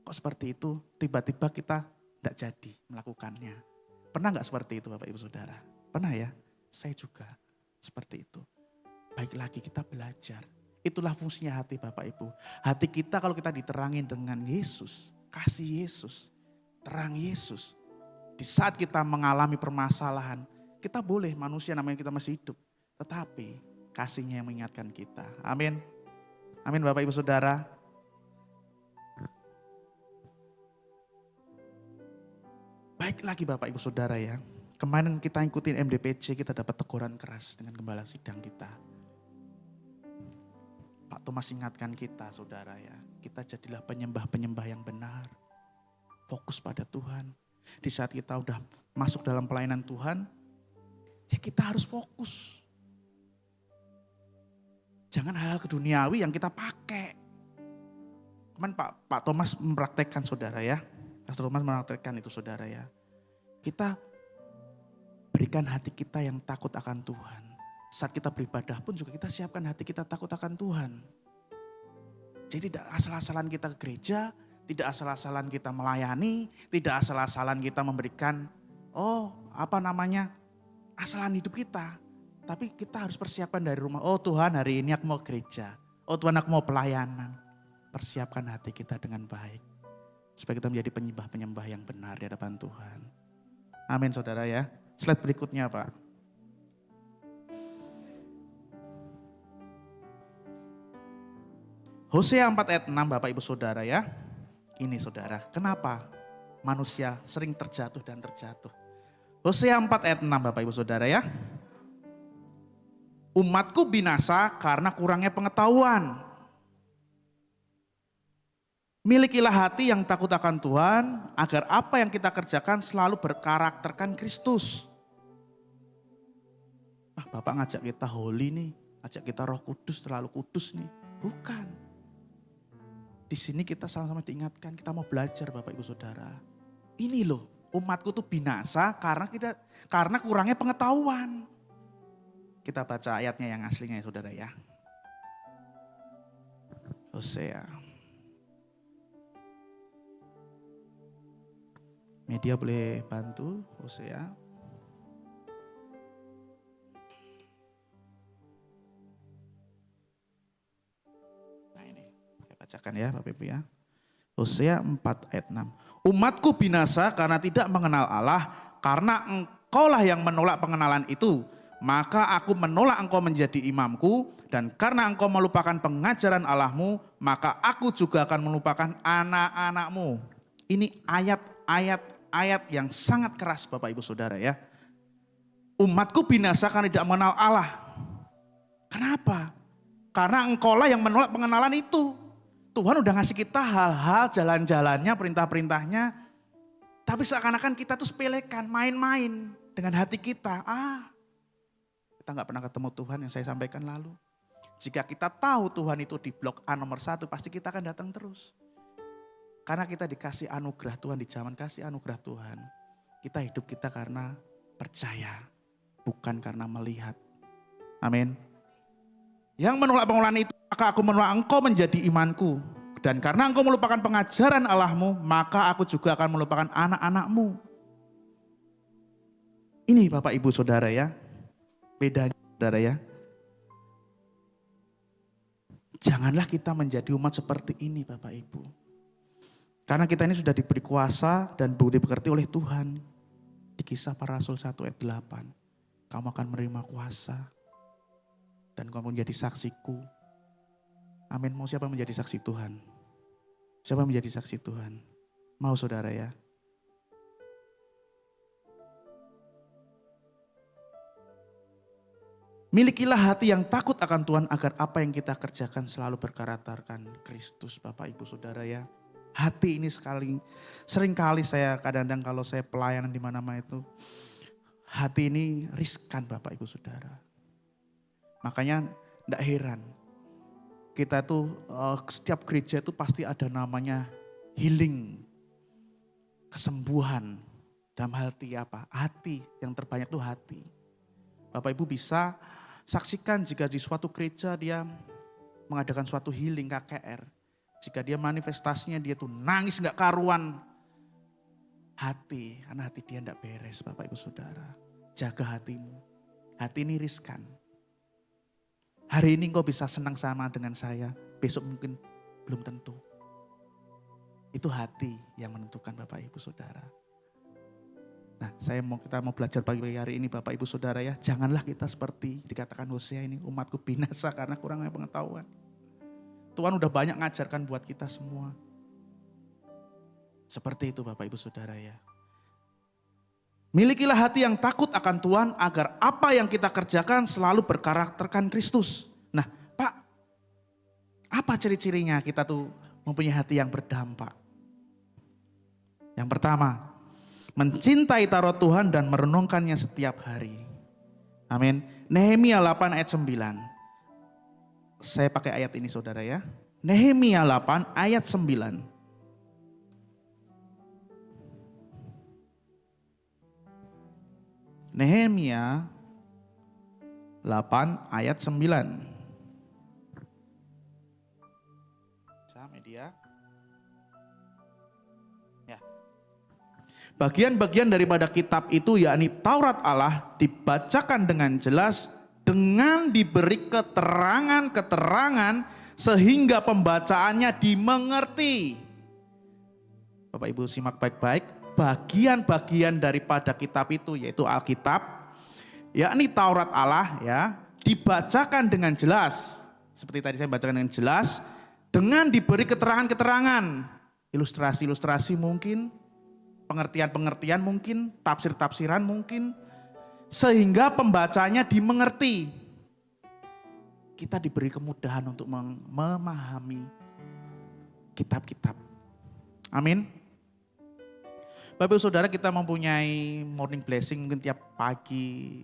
Kok seperti itu, tiba-tiba kita tidak jadi melakukannya. Pernah gak seperti itu Bapak Ibu Saudara? Pernah ya? Saya juga seperti itu. Baik lagi kita belajar. Itulah fungsinya hati Bapak Ibu. Hati kita kalau kita diterangin dengan Yesus, kasih Yesus, terang Yesus. Di saat kita mengalami permasalahan, kita boleh manusia namanya kita masih hidup. Tetapi kasihnya yang mengingatkan kita. Amin. Amin Bapak Ibu Saudara. Baik lagi Bapak Ibu Saudara ya. Kemarin kita ikutin MDPC, kita dapat teguran keras dengan gembala sidang kita. Pak Thomas ingatkan kita saudara ya. Kita jadilah penyembah-penyembah yang benar. Fokus pada Tuhan. Di saat kita udah masuk dalam pelayanan Tuhan, ya kita harus fokus. Jangan hal-hal keduniawi yang kita pakai. Kemarin Pak Thomas mempraktekkan saudara ya. Pastor Thomas mempraktekkan itu saudara ya. Kita berikan hati kita yang takut akan Tuhan. Saat kita beribadah pun juga kita siapkan hati kita takut akan Tuhan. Jadi tidak asal-asalan kita ke gereja, tidak asal-asalan kita melayani, tidak asal-asalan kita memberikan, asalan hidup kita. Tapi kita harus persiapkan dari rumah, Tuhan hari ini aku mau gereja, Tuhan aku mau pelayanan. Persiapkan hati kita dengan baik. Supaya kita menjadi penyembah-penyembah yang benar di hadapan Tuhan. Amin saudara ya. Slide berikutnya Pak. Hosea 4 ayat 6 Bapak Ibu Saudara ya. Ini saudara, kenapa manusia sering terjatuh dan terjatuh. Hosea 4 ayat 6 Bapak Ibu Saudara ya. Umatku binasa karena kurangnya pengetahuan. Milikilah hati yang takut akan Tuhan agar apa yang kita kerjakan selalu berkarakterkan Kristus. Bapak ngajak kita holy nih, ngajak kita Roh Kudus, terlalu kudus nih. Bukan. Di sini kita sama-sama diingatkan, kita mau belajar Bapak Ibu Saudara. Ini loh, umatku tuh binasa karena kurangnya pengetahuan. Kita baca ayatnya yang aslinya ya saudara ya. Hosea. Media boleh bantu Hosea. Nah ini, saya bacakan ya Bapak Ibu ya. Hosea 4 ayat 6. Umatku binasa karena tidak mengenal Allah, karena engkaulah yang menolak pengenalan itu. Maka aku menolak engkau menjadi imamku, dan karena engkau melupakan pengajaran Allahmu, maka aku juga akan melupakan anak-anakmu. Ini ayat yang sangat keras Bapak Ibu Saudara ya. Umatku binasa karena tidak mengenal Allah. Kenapa? Karena engkaulah yang menolak pengenalan itu. Tuhan udah ngasih kita hal-hal, jalan-jalannya, perintah-perintahnya. Tapi seakan-akan kita tuh sepelekan, main-main dengan hati kita. Kita gak pernah ketemu Tuhan yang saya sampaikan lalu. Jika kita tahu Tuhan itu di blok A nomor 1, pasti kita akan datang terus. Karena kita dikasih anugerah Tuhan, di zaman kasih anugerah Tuhan. Kita hidup kita karena percaya, bukan karena melihat. Amin. Yang menolak pengenalan itu, maka aku menolak engkau menjadi imanku. Dan karena engkau melupakan pengajaran Allahmu, maka aku juga akan melupakan anak-anakmu. Ini Bapak Ibu Saudara ya. Bedanya saudara ya. Janganlah kita menjadi umat seperti ini Bapak Ibu. Karena kita ini sudah diberi kuasa dan diberkati oleh Tuhan. Di Kisah Para Rasul 1 ayat 8. Kamu akan menerima kuasa. Dan kamu menjadi saksiku. Amin. Mau siapa menjadi saksi Tuhan? Siapa menjadi saksi Tuhan? Mau saudara ya? Milikilah hati yang takut akan Tuhan agar apa yang kita kerjakan selalu berkarakterkan Kristus Bapak Ibu Saudara ya. Hati ini seringkali saya kadang-kadang kalau saya pelayanan di mana-mana itu. Hati ini riskan Bapak Ibu Saudara. Makanya tidak heran. Kita tuh setiap gereja itu pasti ada namanya healing, kesembuhan dalam hati apa? Hati, yang terbanyak itu hati. Bapak Ibu bisa saksikan jika di suatu gereja dia mengadakan suatu healing KKR. Jika dia manifestasinya dia tuh nangis gak karuan. Hati, karena hati dia gak beres Bapak Ibu Saudara. Jaga hatimu, hati ini riskan. Hari ini engkau bisa senang sama dengan saya, besok mungkin belum tentu. Itu hati yang menentukan Bapak Ibu Saudara. Nah, kita mau belajar pagi hari ini Bapak Ibu Saudara ya. Janganlah kita seperti dikatakan Hosea ini, umatku binasa karena kurangnya pengetahuan. Tuhan udah banyak ngajarkan buat kita semua. Seperti itu Bapak Ibu Saudara ya. Milikilah hati yang takut akan Tuhan agar apa yang kita kerjakan selalu berkarakterkan Kristus. Nah Pak, apa ciri-cirinya kita tuh mempunyai hati yang berdampak? Yang pertama, mencintai Taurat Tuhan dan merenungkannya setiap hari. Amin. Nehemia 8 ayat 9. Saya pakai ayat ini saudara ya. Nehemia 8 ayat 9. Nehemia 8 ayat 9. Media. Ya. Bagian-bagian daripada kitab itu yakni Taurat Allah dibacakan dengan jelas dengan diberi keterangan-keterangan sehingga pembacaannya dimengerti. Bapak Ibu simak baik-baik. Bagian-bagian daripada kitab itu yaitu Alkitab, yakni Taurat Allah ya, dibacakan dengan jelas. Seperti tadi saya bacakan dengan jelas, dengan diberi keterangan-keterangan, ilustrasi-ilustrasi mungkin, pengertian-pengertian mungkin, tafsir-tafsiran mungkin, sehingga pembacanya dimengerti. Kita diberi kemudahan untuk memahami kitab-kitab. Amin. Bapak Ibu Saudara, kita mempunyai morning blessing mungkin tiap pagi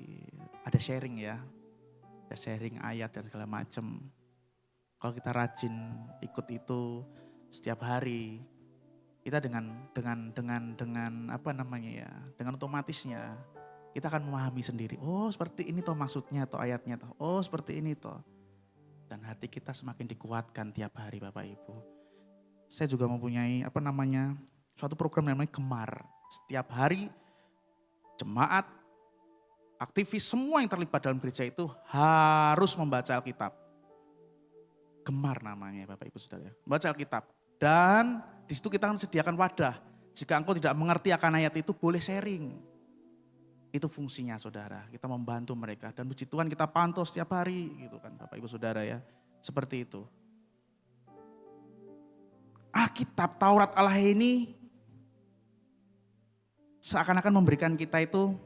ada sharing ya. Ada sharing ayat dan segala macam. Kalau kita rajin ikut itu setiap hari, kita dengan apa namanya ya, dengan otomatisnya kita akan memahami sendiri. Oh, seperti ini toh maksudnya toh ayatnya toh. Oh, seperti ini toh. Dan hati kita semakin dikuatkan tiap hari Bapak Ibu. Saya juga mempunyai apa namanya, suatu program namanya Gemar. Setiap hari jemaat, aktivis, semua yang terlibat dalam gereja itu harus membaca Alkitab. Gemar namanya Bapak Ibu Saudara. Membaca Alkitab. Dan di situ kita akan sediakan wadah. Jika engkau tidak mengerti akan ayat itu boleh sharing. Itu fungsinya saudara. Kita membantu mereka. Dan puji Tuhan kita pantau setiap hari gitu kan Bapak Ibu Saudara ya. Seperti itu. Alkitab Taurat Allah ini seakan-akan memberikan kita itu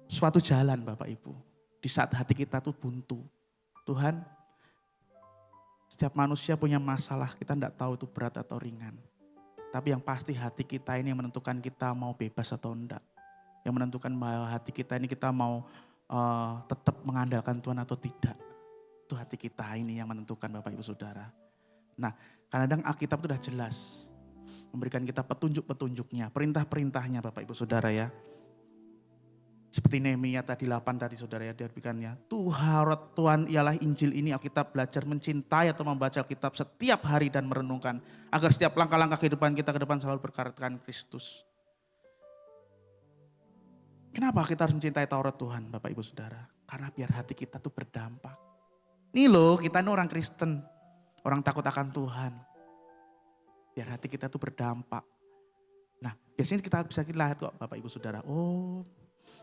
suatu jalan Bapak Ibu. Di saat hati kita tuh buntu. Tuhan, setiap manusia punya masalah, kita tidak tahu itu berat atau ringan. Tapi yang pasti hati kita ini yang menentukan kita mau bebas atau enggak. Yang menentukan bahwa hati kita ini kita mau tetap mengandalkan Tuhan atau tidak. Itu hati kita ini yang menentukan Bapak Ibu Saudara. Nah, kadang-kadang Alkitab itu sudah jelas. Memberikan kita petunjuk-petunjuknya, perintah-perintahnya Bapak Ibu Saudara ya. Seperti Nehemia tadi 8 tadi saudara ya, dia berikannya. Taurat Tuhan ialah Injil ini, Alkitab, belajar mencintai atau membaca Alkitab setiap hari dan merenungkan. Agar setiap langkah-langkah kehidupan kita ke depan selalu berkarakterkan Kristus. Kenapa kita harus mencintai Taurat Tuhan Bapak Ibu Saudara? Karena biar hati kita tuh berdampak. Nih loh, kita ini orang Kristen, orang takut akan Tuhan. Biar hati kita tuh berdampak. Nah, biasanya kita bisa lihat kok Bapak Ibu Saudara. Oh,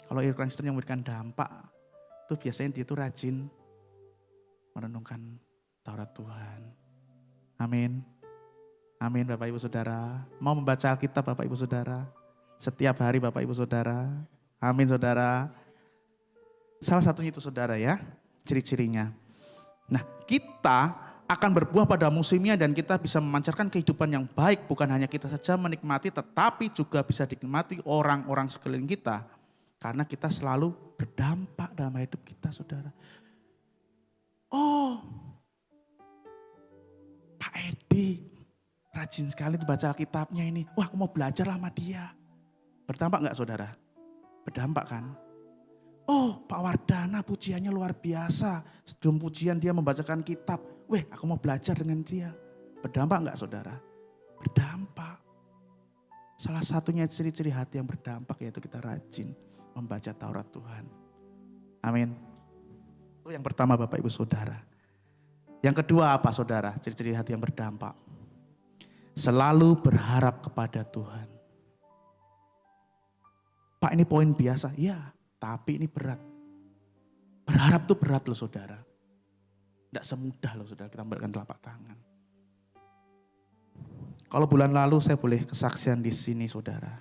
kalau orang Kristen yang memberikan dampak, itu biasanya dia tuh rajin merenungkan Taurat Tuhan. Amin. Amin Bapak Ibu Saudara. Mau membaca Alkitab Bapak Ibu Saudara. Setiap hari Bapak Ibu Saudara. Amin saudara. Salah satunya itu saudara ya, ciri-cirinya. Nah, kita akan berbuah pada musimnya dan kita bisa memancarkan kehidupan yang baik. Bukan hanya kita saja menikmati, tetapi juga bisa dinikmati orang-orang sekeliling kita. Karena kita selalu berdampak dalam hidup kita saudara. Oh, Pak Edi rajin sekali baca Alkitabnya ini. Wah, aku mau belajar lah sama dia. Berdampak enggak saudara? Berdampak kan? Oh, Pak Wardana pujiannya luar biasa. Sebelum pujian dia membacakan kitab. Weh, aku mau belajar dengan dia. Berdampak enggak saudara? Berdampak. Salah satunya ciri-ciri hati yang berdampak yaitu kita rajin membaca Taurat Tuhan. Amin. Itu yang pertama Bapak Ibu Saudara. Yang kedua apa saudara? Ciri-ciri hati yang berdampak. Selalu berharap kepada Tuhan. Pak, ini poin biasa. Iya, tapi ini berat. Berharap tuh berat loh saudara. Tidak semudah loh saudara kita memberikan telapak tangan. Kalau bulan lalu saya boleh kesaksian di sini saudara.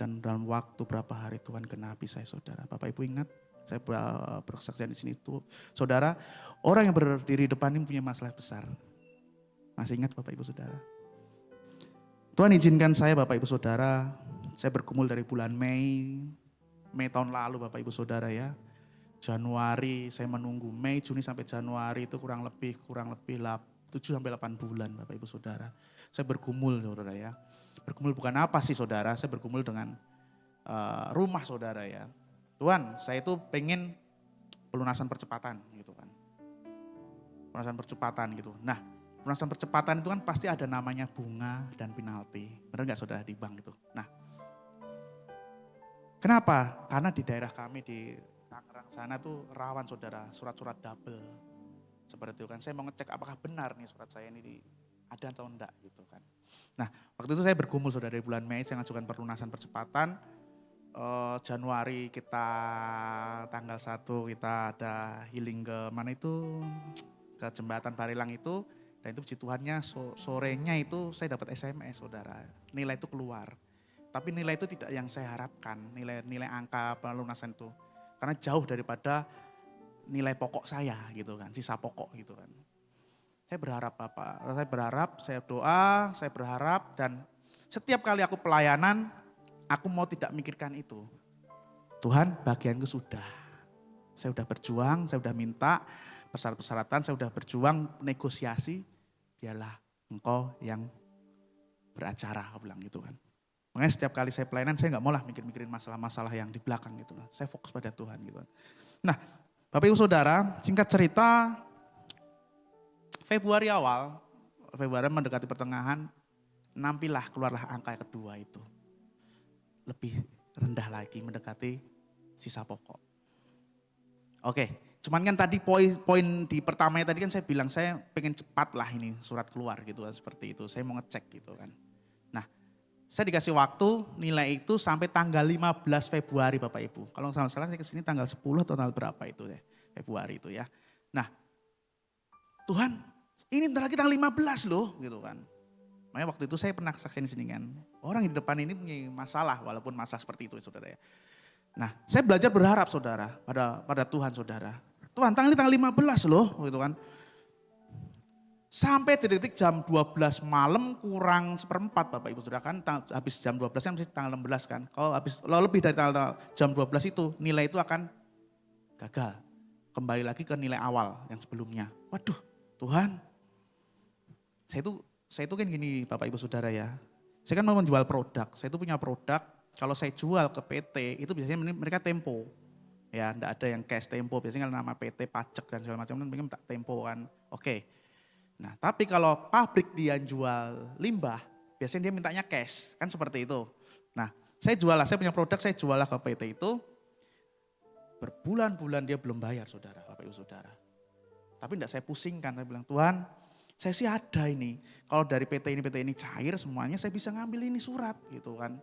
Dan dalam waktu berapa hari Tuhan genapi saya saudara. Bapak Ibu ingat saya berkesaksian di sini tuh. Saudara, orang yang berdiri depan ini punya masalah besar. Masih ingat Bapak Ibu Saudara? Tuhan izinkan saya Bapak Ibu Saudara, saya bergumul dari bulan Mei tahun lalu Bapak Ibu Saudara ya. Januari saya menunggu, Mei, Juni sampai Januari itu kurang lebih 7 sampai 8 bulan Bapak Ibu Saudara. Saya bergumul saudara ya. Bergumul bukan apa sih saudara, saya bergumul dengan rumah saudara ya. Tuhan, saya itu pengen pelunasan percepatan gitu kan. Pelunasan percepatan gitu. Nah, pelunasan percepatan itu kan pasti ada namanya bunga dan penalti. Benar gak saudara di bank itu? Nah, kenapa? Karena di daerah kami di Tangerang sana tuh rawan saudara, surat-surat double. Seperti itu kan, saya mau ngecek apakah benar nih surat saya ini ada atau enggak gitu kan. Nah, waktu itu saya bergumul saudara dari bulan Mei, saya ngajukan pelunasan percepatan. Januari kita tanggal 1 kita ada healing ke mana itu, ke jembatan Barilang itu. Dan itu puji Tuhannya sorenya itu saya dapat SMS saudara, nilai itu keluar. Tapi nilai itu tidak yang saya harapkan, nilai angka pelunasan itu. Karena jauh daripada nilai pokok saya gitu kan, sisa pokok gitu kan. Saya berharap Bapak, saya doa, saya berharap dan setiap kali aku pelayanan, aku mau tidak mikirkan itu. Tuhan bagianku sudah, saya sudah berjuang, saya sudah minta persyaratan, saya sudah berjuang negosiasi, biarlah engkau yang beracara, aku bilang gitu kan. Makanya setiap kali saya pelayanan, saya gak maulah mikir-mikirin masalah-masalah yang di belakang gitu lah. Saya fokus pada Tuhan gitu kan. Nah, Bapak Ibu Saudara, singkat cerita, Februari mendekati pertengahan, keluarlah angka kedua itu. Lebih rendah lagi, mendekati sisa pokok. Oke, cuman kan tadi poin di pertamanya tadi kan saya bilang saya pengen cepat lah ini surat keluar gitu kan, seperti itu. Saya mau ngecek gitu kan. Nah, saya dikasih waktu nilai itu sampai tanggal 15 Februari Bapak Ibu. Kalau nggak salah saya kesini tanggal 10 atau tanggal berapa itu ya, Februari itu ya. Nah, Tuhan ini bentar lagi tanggal 15 loh gitu kan. Makanya waktu itu saya pernah kesaksian di sini kan. Orang di depan ini punya masalah walaupun masalah seperti itu saudara ya. Nah, saya belajar berharap saudara pada Tuhan saudara. Tuhan tanggal 15 loh gitu kan. Sampai detik-detik jam 12 malam kurang seperempat Bapak Ibu Saudara kan. Habis jam 12 kan mesti tanggal 16 kan. Kalau lebih dari tanggal jam 12 itu nilai itu akan gagal. Kembali lagi ke nilai awal yang sebelumnya. Waduh Tuhan. Saya itu kan gini Bapak Ibu Saudara ya. Saya kan mau menjual produk. Saya itu punya produk. Kalau saya jual ke PT itu biasanya mereka tempo. Ya enggak ada yang cash tempo. Biasanya kalau nama PT pajak dan segala macam mereka minta tempo kan. Oke. Nah tapi kalau pabrik dia jual limbah, biasanya dia mintanya cash, kan seperti itu. Nah saya punya produk, saya jual ke PT itu, berbulan-bulan dia belum bayar saudara, Bapak Ibu Saudara. Tapi enggak saya pusingkan, saya bilang Tuhan saya sih ada ini, kalau dari PT ini cair semuanya saya bisa ngambil ini surat gitu kan.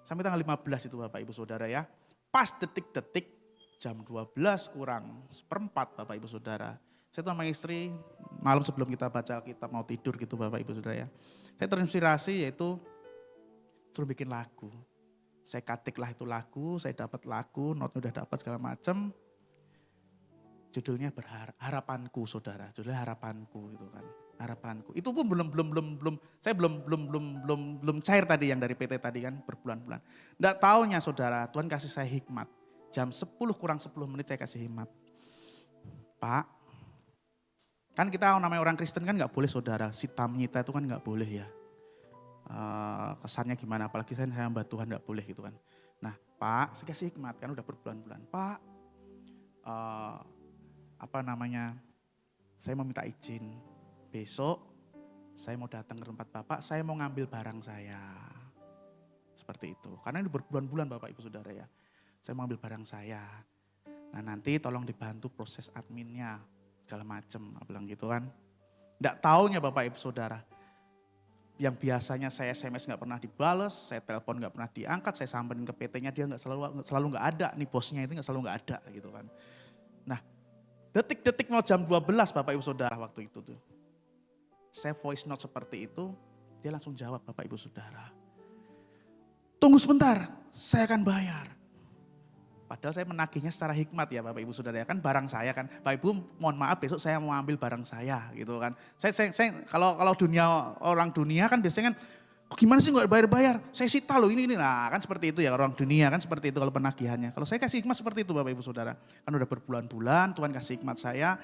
Sampai tanggal 15 itu Bapak Ibu Saudara ya, pas detik-detik jam 12 kurang seperempat Bapak Ibu Saudara. Saya sama istri malam sebelum kita baca Alkitab mau tidur gitu Bapak Ibu Saudara ya. Saya terinspirasi yaitu suruh bikin lagu. Saya ketiklah itu lagu, saya dapat lagu, notnya udah dapat segala macam. Judulnya harapanku saudara, judulnya harapanku gitu kan. Harapanku. Itu pun saya belum cair tadi yang dari PT tadi kan berbulan-bulan. Enggak taunya saudara, Tuhan kasih saya hikmat. Jam 10 kurang 10 menit saya kasih hikmat. Pak, Kan kita namanya orang Kristen kan nggak boleh saudara, sita menyita itu kan nggak boleh ya. Kesannya gimana, apalagi saya hamba Tuhan nggak boleh gitu kan. Nah Pak, saya kasih hikmat kan udah berbulan-bulan. Pak, saya mau minta izin besok saya mau datang ke tempat Bapak, saya mau ngambil barang saya. Seperti itu, karena ini berbulan-bulan Bapak Ibu Saudara ya. Saya mau ambil barang saya. Nah nanti tolong dibantu proses adminnya, segala macem, bilang gitu kan. Nggak taunya Bapak Ibu Saudara, yang biasanya saya SMS nggak pernah dibales, saya telepon nggak pernah diangkat, saya samperin ke PT-nya dia nggak selalu nggak ada, nih bosnya itu selalu nggak ada gitu kan. Nah detik-detik mau jam 12 Bapak Ibu Saudara waktu itu tuh, saya voice note seperti itu, dia langsung jawab Bapak Ibu Saudara, tunggu sebentar, saya akan bayar. Padahal saya menagihnya secara hikmat ya Bapak Ibu Saudara ya, kan barang saya kan. Bapak Ibu mohon maaf besok saya mau ambil barang saya gitu kan. Saya kalau orang dunia kan biasanya kan, kok gimana sih nggak bayar-bayar? Saya sita loh ini. Nah kan seperti itu ya orang dunia kan seperti itu kalau penagihannya. Kalau saya kasih hikmat seperti itu Bapak Ibu Saudara. Kan udah berbulan-bulan Tuhan kasih hikmat saya.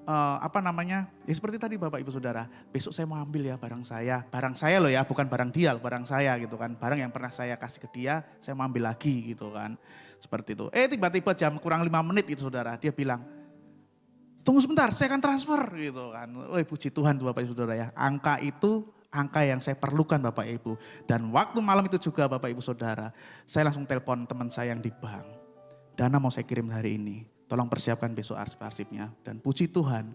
Ya seperti tadi Bapak Ibu Saudara, besok saya mau ambil ya barang saya loh ya, bukan barang dia, barang saya gitu kan, barang yang pernah saya kasih ke dia, saya mau ambil lagi gitu kan, seperti itu. Tiba-tiba jam kurang 5 menit gitu Saudara, dia bilang, tunggu sebentar saya akan transfer gitu kan. Puji Tuhan tuh Bapak Ibu Saudara ya, angka itu angka yang saya perlukan Bapak Ibu. Dan waktu malam itu juga Bapak Ibu Saudara, saya langsung telepon teman saya yang di bank, dana mau saya kirim hari ini. Tolong persiapkan besok arsip-arsipnya. Dan puji Tuhan,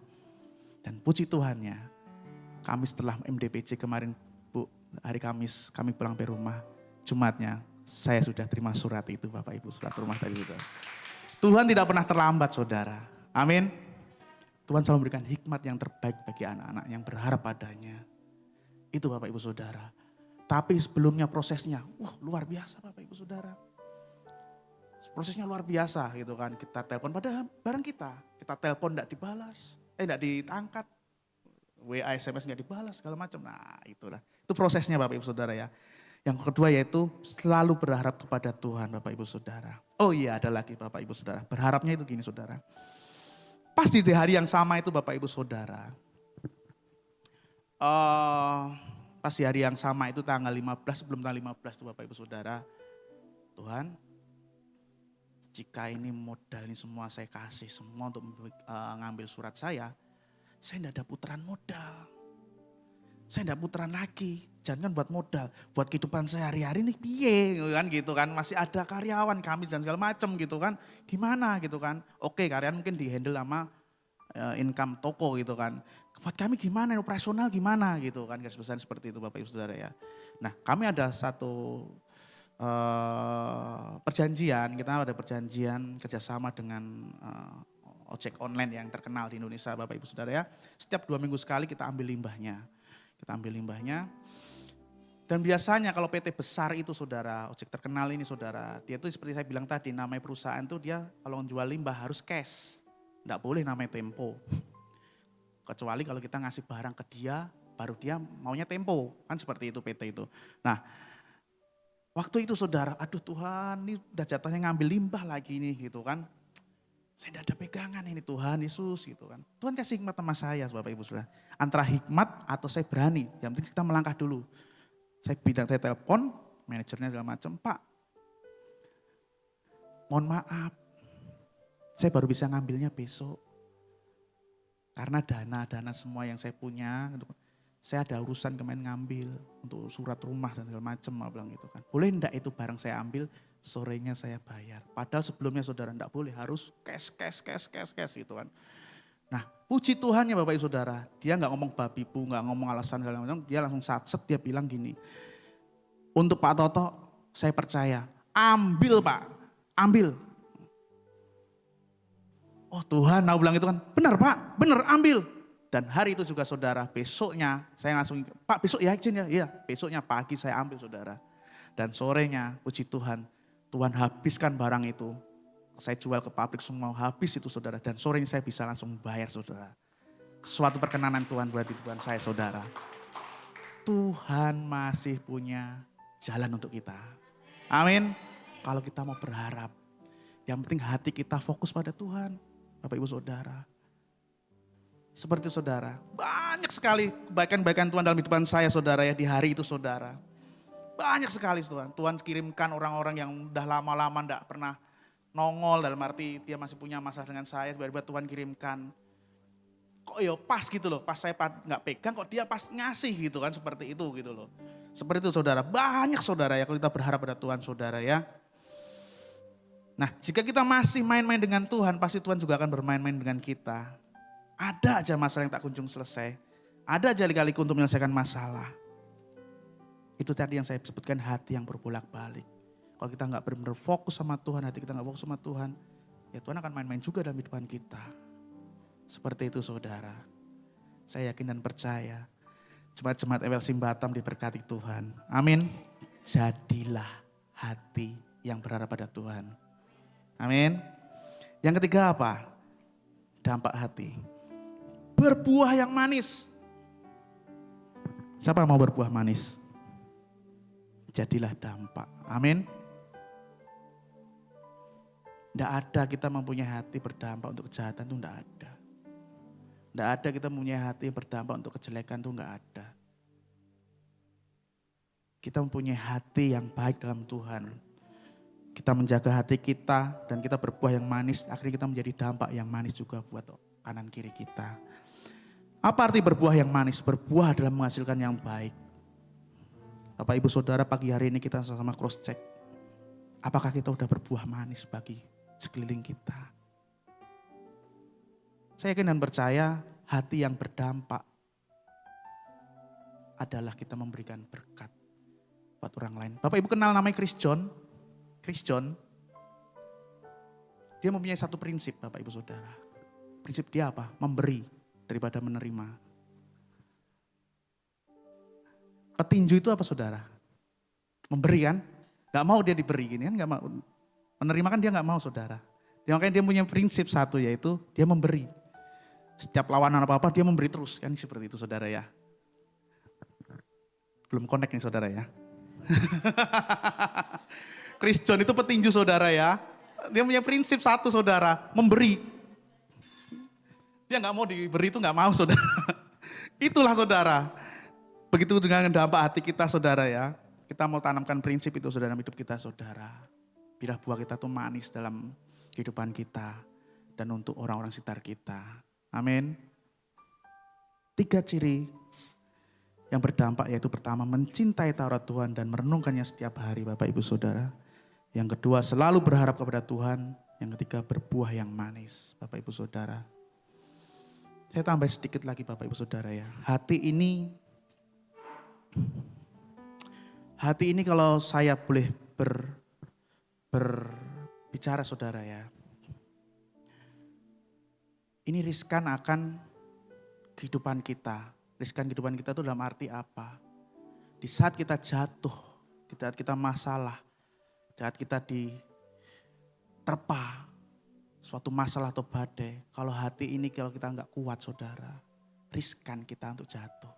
kami setelah MDPC kemarin Bu, hari Kamis kami pulang ke rumah. Jumatnya saya sudah terima surat itu Bapak Ibu, surat rumah tadi itu. Tuhan tidak pernah terlambat Saudara. Amin. Tuhan selalu memberikan hikmat yang terbaik bagi anak-anak yang berharap padanya. Itu Bapak Ibu Saudara. Tapi sebelumnya prosesnya, luar biasa Bapak Ibu Saudara. Prosesnya luar biasa gitu kan, kita telepon pada barang kita telepon enggak dibalas, enggak diangkat, WA SMS enggak dibalas segala macam. Nah itulah, itu prosesnya Bapak Ibu Saudara ya. Yang kedua yaitu selalu berharap kepada Tuhan Bapak Ibu Saudara. Oh iya ada lagi Bapak Ibu Saudara, berharapnya itu gini Saudara. Pas di hari yang sama itu Bapak Ibu Saudara, pas di hari yang sama itu tanggal 15, sebelum tanggal 15 itu Bapak Ibu Saudara, Tuhan, jika ini modal ini semua saya kasih semua untuk ngambil surat saya tidak ada putaran modal. Saya tidak putaran lagi, jangan buat modal, buat kehidupan saya hari-hari nih piye kan gitu kan. Masih ada karyawan kami dan segala macam gitu kan. Gimana gitu kan. Oke karyawan mungkin dihandle sama income toko gitu kan. Buat kami gimana, operasional gimana gitu kan. Garis besar seperti itu Bapak Ibu Saudara ya. Nah kami ada satu perjanjian, kita ada perjanjian kerjasama dengan ojek online yang terkenal di Indonesia Bapak Ibu Saudara ya. Setiap 2 minggu sekali kita ambil limbahnya. Dan biasanya kalau PT besar itu Saudara, ojek terkenal ini Saudara, dia itu seperti saya bilang tadi, namanya perusahaan itu dia kalau jual limbah harus cash. Enggak boleh namanya tempo. Kecuali kalau kita ngasih barang ke dia, baru dia maunya tempo. Kan seperti itu PT itu. Nah, waktu itu Saudara, aduh Tuhan ini udah jatahnya ngambil limbah lagi nih gitu kan. Saya tidak ada pegangan ini Tuhan Yesus gitu kan. Tuhan kasih hikmat sama saya Bapak Ibu Saudara. Antara hikmat atau saya berani, yang penting kita melangkah dulu. Saya telepon, manajernya segala macam, Pak mohon maaf, saya baru bisa ngambilnya besok. Karena dana semua yang saya punya, saya ada urusan kemarin ngambil untuk surat rumah dan segala macam, bilang gitu kan. Boleh enggak itu barang saya ambil, sorenya saya bayar. Padahal sebelumnya Saudara enggak boleh, harus cash gitu kan. Nah puji Tuhannya Bapak Ibu Saudara, dia enggak ngomong babi bu, enggak ngomong alasan segala macam, dia langsung satset dia bilang gini, untuk Pak Toto saya percaya, ambil Pak, ambil. Oh Tuhan, aku bilang itu kan, benar Pak, benar ambil. Dan hari itu juga Saudara, besoknya saya langsung, Pak besok ya izin ya, iya besoknya pagi saya ambil Saudara. Dan sorenya puji Tuhan, Tuhan habiskan barang itu. Saya jual ke pabrik semua, habis itu Saudara. Dan sorenya saya bisa langsung bayar Saudara. Suatu perkenanan Tuhan buat hidupan saya Saudara. Tuhan masih punya jalan untuk kita. Amin. Kalau kita mau berharap, yang penting hati kita fokus pada Tuhan. Bapak Ibu Saudara. Seperti itu saudara. Banyak sekali kebaikan-kebaikan Tuhan dalam kehidupan saya saudara ya di hari itu saudara. Banyak sekali Tuhan. Tuhan kirimkan orang-orang yang udah lama-lama enggak pernah nongol, dalam arti dia masih punya masalah dengan saya. Tiba-tiba Tuhan kirimkan. Kok ya pas gitu loh. Pas saya nggak pegang kok dia pas ngasih gitu kan. Seperti itu gitu loh. Seperti itu saudara. Banyak saudara ya kalau kita berharap pada Tuhan saudara ya. Nah jika kita masih main-main dengan Tuhan pasti Tuhan juga akan bermain-main dengan kita. Ada aja masalah yang tak kunjung selesai. Ada aja lika-liku untuk menyelesaikan masalah. Itu tadi yang saya sebutkan hati yang berbolak-balik. Kalau kita nggak benar-benar fokus sama Tuhan, hati kita nggak fokus sama Tuhan, ya Tuhan akan main-main juga dalam kehidupan kita. Seperti itu saudara. Saya yakin dan percaya. Jemaat-jemaat EWLC Batam diberkati Tuhan. Amin. Jadilah hati yang berharap pada Tuhan. Amin. Yang ketiga apa? Dampak hati. Berbuah yang manis. Siapa mau berbuah manis? Jadilah dampak. Amin. Tidak ada kita mempunyai hati berdampak untuk kejahatan itu tidak ada. Tidak ada kita mempunyai hati yang berdampak untuk kejelekan itu tidak ada. Kita mempunyai hati yang baik dalam Tuhan. Kita menjaga hati kita dan kita berbuah yang manis. Akhirnya kita menjadi dampak yang manis juga buat kanan kiri kita. Apa arti berbuah yang manis? Berbuah adalah menghasilkan yang baik. Bapak Ibu Saudara pagi hari ini kita sama-sama cross check. Apakah kita udah berbuah manis bagi sekeliling kita? Saya yakin dan percaya hati yang berdampak adalah kita memberikan berkat buat orang lain. Bapak Ibu kenal namanya Chris John? Chris John, dia mempunyai satu prinsip Bapak Ibu Saudara. Prinsip dia apa? Memberi daripada menerima. Petinju itu apa saudara? Memberi kan? Gak mau dia diberi gini kan? Gak mau. Menerima kan dia gak mau saudara. Makanya dia punya prinsip satu yaitu dia memberi. Setiap lawanan apa-apa dia memberi terus kan seperti itu saudara ya. Belum connect nih saudara ya. Chris John itu petinju saudara ya. Dia punya prinsip satu saudara, memberi. Dia gak mau diberi itu gak mau saudara. Itulah saudara. Begitu dengan dampak hati kita saudara ya. Kita mau tanamkan prinsip itu saudara dalam hidup kita saudara. Biar buah kita tuh manis dalam kehidupan kita. Dan untuk orang-orang sekitar kita. Amin. 3 ciri yang berdampak yaitu pertama mencintai Taurat Tuhan dan merenungkannya setiap hari Bapak Ibu Saudara. Yang kedua selalu berharap kepada Tuhan. Yang ketiga berbuah yang manis Bapak Ibu Saudara. Saya tambah sedikit lagi Bapak Ibu Saudara ya. Hati ini kalau saya boleh berbicara saudara ya. Ini riskan akan kehidupan kita. Riskan kehidupan kita itu dalam arti apa? Di saat kita jatuh, di saat kita masalah, di saat kita diterpa suatu masalah atau badai. Kalau hati ini kalau kita nggak kuat saudara, riskan kita untuk jatuh.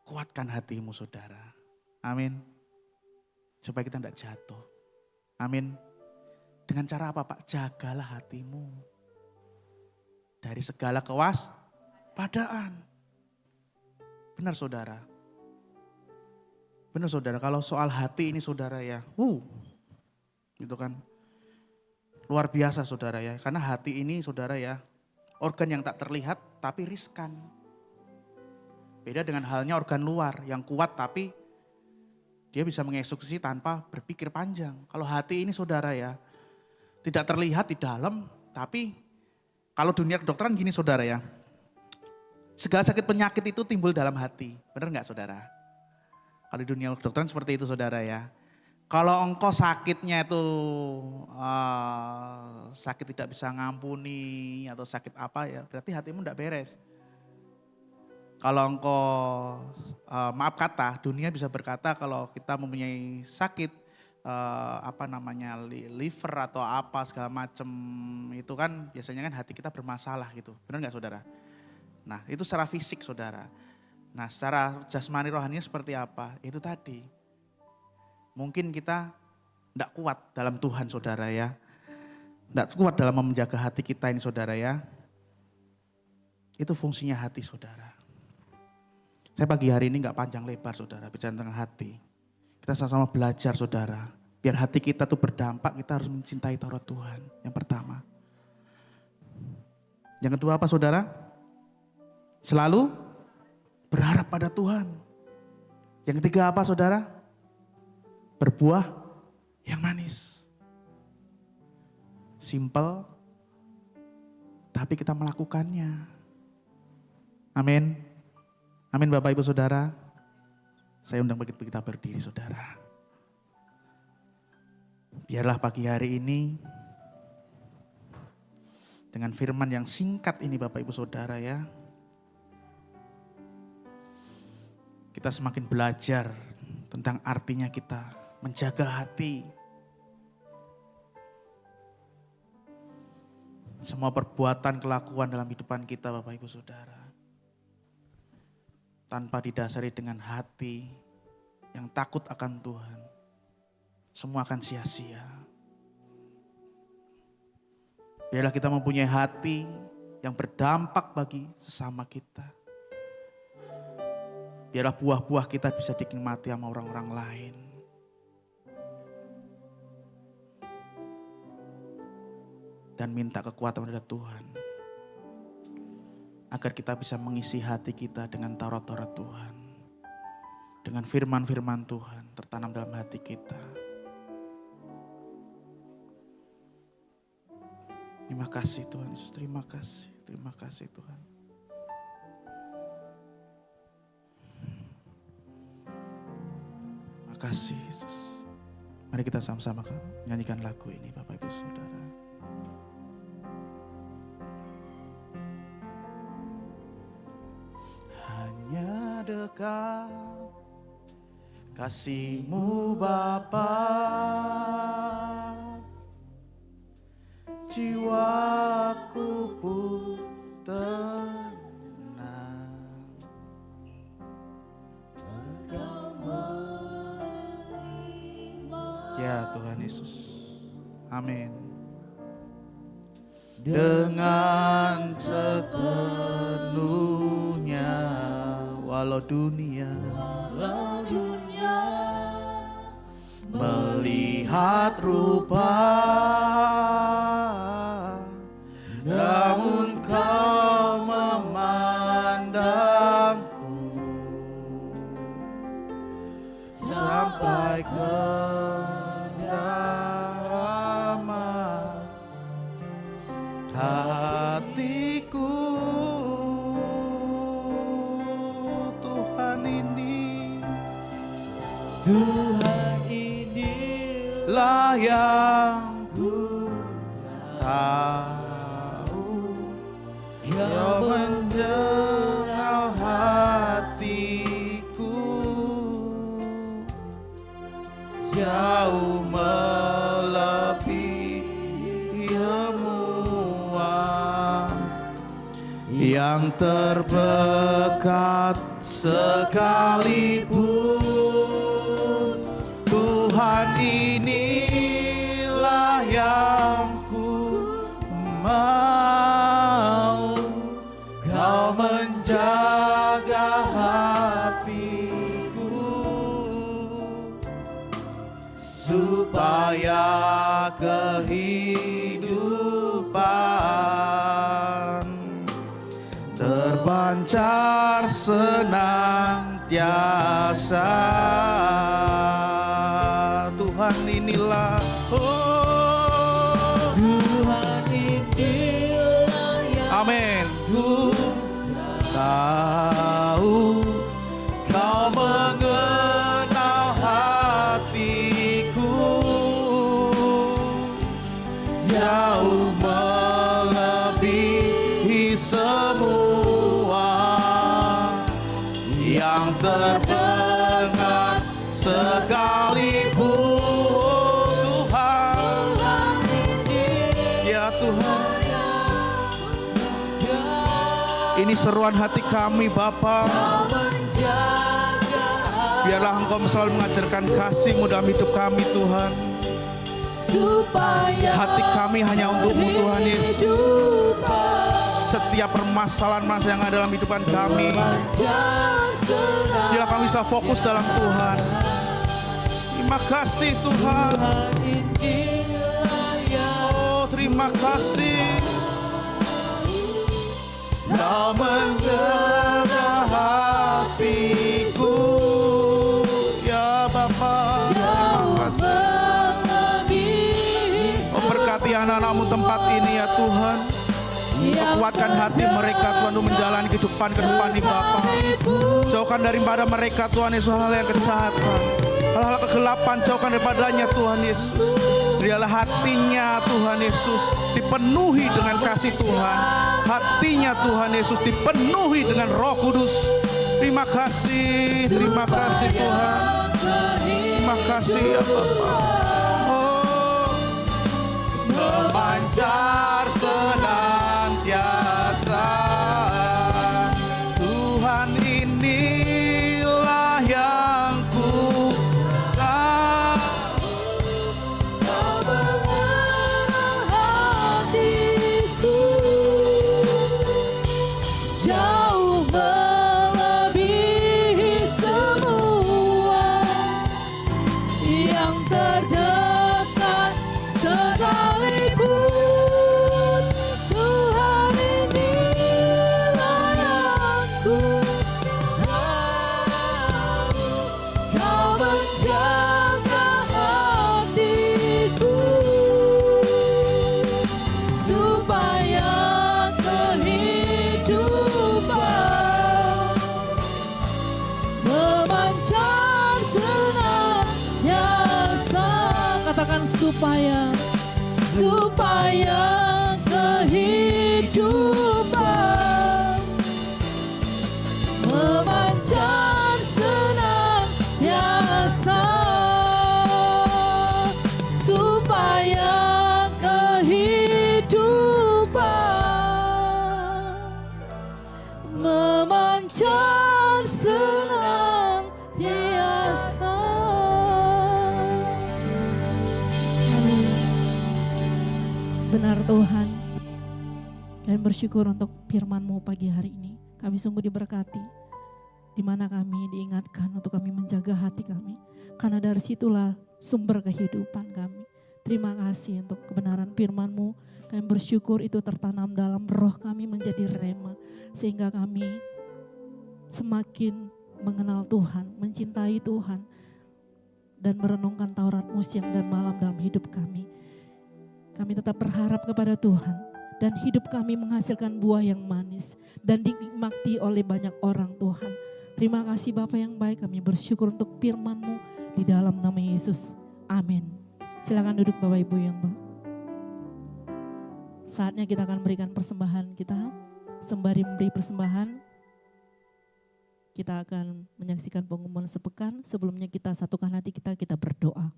Kuatkan hatimu saudara. Amin. Supaya kita tidak jatuh. Amin. Dengan cara apa Pak? Jagalah hatimu. Dari segala kewaspadaan. Benar saudara. Benar saudara. Kalau soal hati ini saudara ya. Gitu kan. Luar biasa saudara ya. Karena hati ini saudara ya. Organ yang tak terlihat tapi riskan. Beda dengan halnya organ luar yang kuat tapi dia bisa mengeksekusi tanpa berpikir panjang. Kalau hati ini saudara ya, tidak terlihat di dalam tapi kalau dunia kedokteran gini saudara ya. Segala sakit penyakit itu timbul dalam hati. Benar gak saudara? Kalau di dunia kedokteran seperti itu saudara ya. Kalau engkau sakitnya itu sakit tidak bisa ngampuni atau sakit apa ya berarti hatimu tidak beres. Kalau engkau maaf kata, dunia bisa berkata kalau kita mempunyai sakit liver atau apa segala macam itu kan biasanya kan hati kita bermasalah gitu. Benar nggak saudara? Nah itu secara fisik saudara. Nah secara jasmani rohaninya seperti apa? Itu tadi. Mungkin kita tidak kuat dalam Tuhan saudara ya. Tidak kuat dalam menjaga hati kita ini saudara ya. Itu fungsinya hati saudara. Saya pagi hari ini gak panjang lebar saudara, bicara tentang hati. Kita sama-sama belajar saudara. Biar hati kita tuh berdampak, kita harus mencintai Taurat Tuhan. Yang pertama. Yang kedua apa saudara? Selalu berharap pada Tuhan. Yang ketiga apa saudara? Berbuah yang manis. Simple, tapi kita melakukannya. Amin. Amin Bapak Ibu Saudara. Saya undang begitu kita berdiri saudara. Biarlah pagi hari ini dengan firman yang singkat ini Bapak Ibu Saudara ya. Kita semakin belajar tentang artinya kita menjaga hati. Semua perbuatan, kelakuan dalam kehidupan kita Bapak Ibu Saudara. Tanpa didasari dengan hati yang takut akan Tuhan. Semua akan sia-sia. Biarlah kita mempunyai hati yang berdampak bagi sesama kita. Biarlah buah-buah kita bisa dinikmati sama orang-orang lain. Dan minta kekuatan dari Tuhan. Agar kita bisa mengisi hati kita dengan Taurat-Taurat Tuhan. Dengan firman-firman Tuhan tertanam dalam hati kita. Terima kasih Tuhan Yesus, terima kasih Tuhan. Terima kasih Yesus. Mari kita sama-sama menyanyikan lagu ini Bapak Ibu Saudara. Hanya dekat kasih-Mu Bapa, jiwaku pun tenang. Ya Tuhan Yesus, amin. Dengan sepenuhnya, walau dunia melihat rupa, namun Kau memandangku sampai kedalaman hatiku. Tuhan inilah yang ku tahu, Kau mengenal hatiku, jauh melebihi semua yang terdekat sekalipun. Tuhan inilah yang ku mau, Kau menjaga hatiku supaya kehidupan terpancar senantiasa. Tuhan inilah, oh Tuhan inilah yang amin. Ku tahu Kau mengenal hatiku, jauh melebihi semua yang terdengar sekalipun. Ini seruan hati kami Bapa. Biarlah Engkau selalu mengajarkan kasih-Mu dalam hidup kami Tuhan. supaya Hati kami hanya untuk-Mu Tuhan Yesus. kehidupan Setiap permasalahan yang ada dalam hidupan kami, memancar senang biarlah kami bisa fokus dalam Tuhan. Terima kasih Tuhan. inilah yang Oh, terima kasih. Kau menjaga hatiku, ya Bapa. Terima kasih. melebihi Oh, berkati anak-anak-Mu tempat ini ya Tuhan. Kuatkan hati mereka Tuhan untuk menjalani kehidupan ke depan di Bapa. Jauhkan daripada mereka Tuhan Yesus hal-hal yang kejahatan, hal-hal kegelapan, jauhkan daripadanya Tuhan Yesus. Biarlah hatinya Tuhan Yesus dipenuhi dengan kasih Tuhan. Hatinya Tuhan Yesus dipenuhi dengan Roh Kudus. Terima kasih Tuhan. Terima kasih ya Bapa. Oh, memancar senantiasa. Tuhan inilah yang ku tahu. Kau mengenal hatiku, jauh melebihi semua yang terdekat sekalipun. Tuhan inilah yang ku tahu. Kau menjaga hatiku supaya kehidupan memancar senantiasa. Katakan supaya kehidupan memancar senantiasa, supaya kehidupan memancar senantiasa. Benar Tuhan, kami bersyukur untuk firman-Mu pagi hari ini. Kami sungguh diberkati, di mana kami diingatkan untuk kami menjaga hati kami. Karena dari situlah sumber kehidupan kami. Terima kasih untuk kebenaran firman-Mu. Kami bersyukur itu tertanam dalam roh kami menjadi rema. Sehingga kami semakin mengenal Tuhan, mencintai Tuhan. Dan merenungkan Taurat-Mu siang dan malam dalam hidup kami. Kami tetap berharap kepada Tuhan dan hidup kami menghasilkan buah yang manis dan dinikmati oleh banyak orang Tuhan. Terima kasih Bapa yang baik, kami bersyukur untuk firman-Mu di dalam nama Yesus. Amin. Silakan duduk Bapak Ibu yang baik. Saatnya kita akan berikan persembahan kita. Sembari memberi persembahan, kita akan menyaksikan pengumuman sepekan. Sebelumnya kita satukan hati kita berdoa.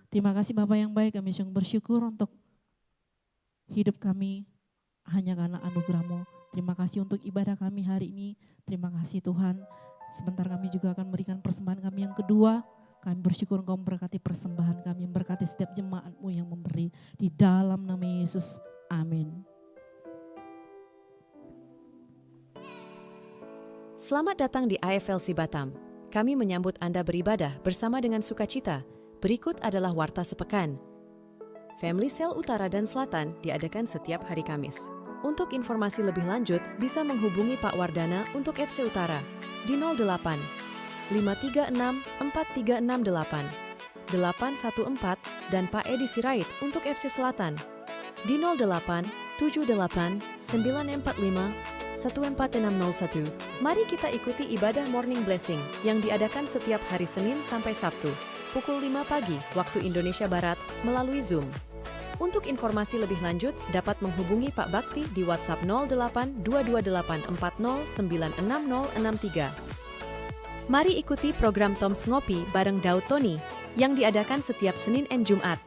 Terima kasih Bapak yang baik, kami sungguh bersyukur untuk hidup kami hanya karena anugerah-Mu. Terima kasih untuk ibadah kami hari ini. Terima kasih Tuhan. Sebentar kami juga akan memberikan persembahan kami yang kedua. Kami bersyukur Engkau memberkati persembahan kami, memberkati setiap jemaat-Mu yang memberi. Di dalam nama Yesus, amin. Selamat datang di AFLC Batam. Kami menyambut Anda beribadah bersama dengan sukacita. Berikut adalah warta sepekan. Family Cell Utara dan Selatan diadakan setiap hari Kamis. Untuk informasi lebih lanjut, bisa menghubungi Pak Wardana untuk FC Utara di 08 536 4368 814 dan Pak Edi Sirait untuk FC Selatan di 08 78 945 14601. Mari kita ikuti ibadah Morning Blessing yang diadakan setiap hari Senin sampai Sabtu, pukul 5 pagi waktu Indonesia Barat melalui Zoom. Untuk informasi lebih lanjut, dapat menghubungi Pak Bakti di WhatsApp 08 228 40 96063. Mari ikuti program Toms Ngopi bareng Daud Tony yang diadakan setiap Senin dan Jumat.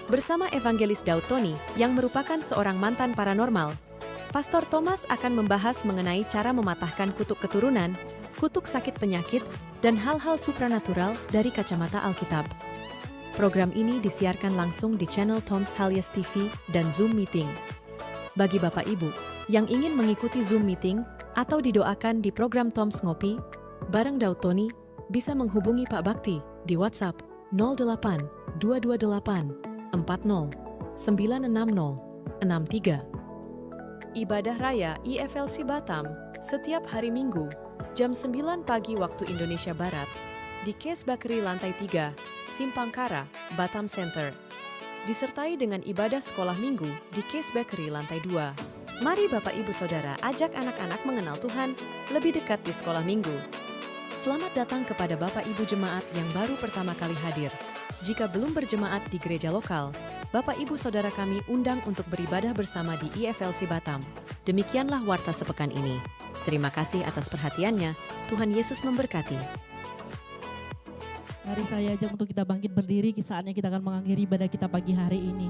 Bersama Evangelis Daud Tony yang merupakan seorang mantan paranormal, Pastor Thomas akan membahas mengenai cara mematahkan kutuk keturunan, kutuk sakit penyakit, dan hal-hal supranatural dari kacamata Alkitab. Program ini disiarkan langsung di channel Tom's Halias TV dan Zoom Meeting. Bagi Bapak Ibu yang ingin mengikuti Zoom Meeting atau didoakan di program Tom's Ngopi bareng Daud Tony, bisa menghubungi Pak Bakti di WhatsApp 08 228 40 960 63. Ibadah Raya IFLC Batam setiap hari Minggu jam 9 pagi waktu Indonesia Barat di Case Bakery lantai 3, Simpang Kara, Batam Center. Disertai dengan ibadah sekolah minggu di Case Bakery lantai 2. Mari Bapak Ibu Saudara ajak anak-anak mengenal Tuhan lebih dekat di sekolah minggu. Selamat datang kepada Bapak Ibu Jemaat yang baru pertama kali hadir. Jika belum berjemaat di gereja lokal, Bapak Ibu Saudara kami undang untuk beribadah bersama di IFLC Batam. Demikianlah warta sepekan ini. Terima kasih atas perhatiannya. Tuhan Yesus memberkati. Mari saya ajak untuk kita bangkit berdiri, saatnya kita akan mengakhiri ibadah kita pagi hari ini.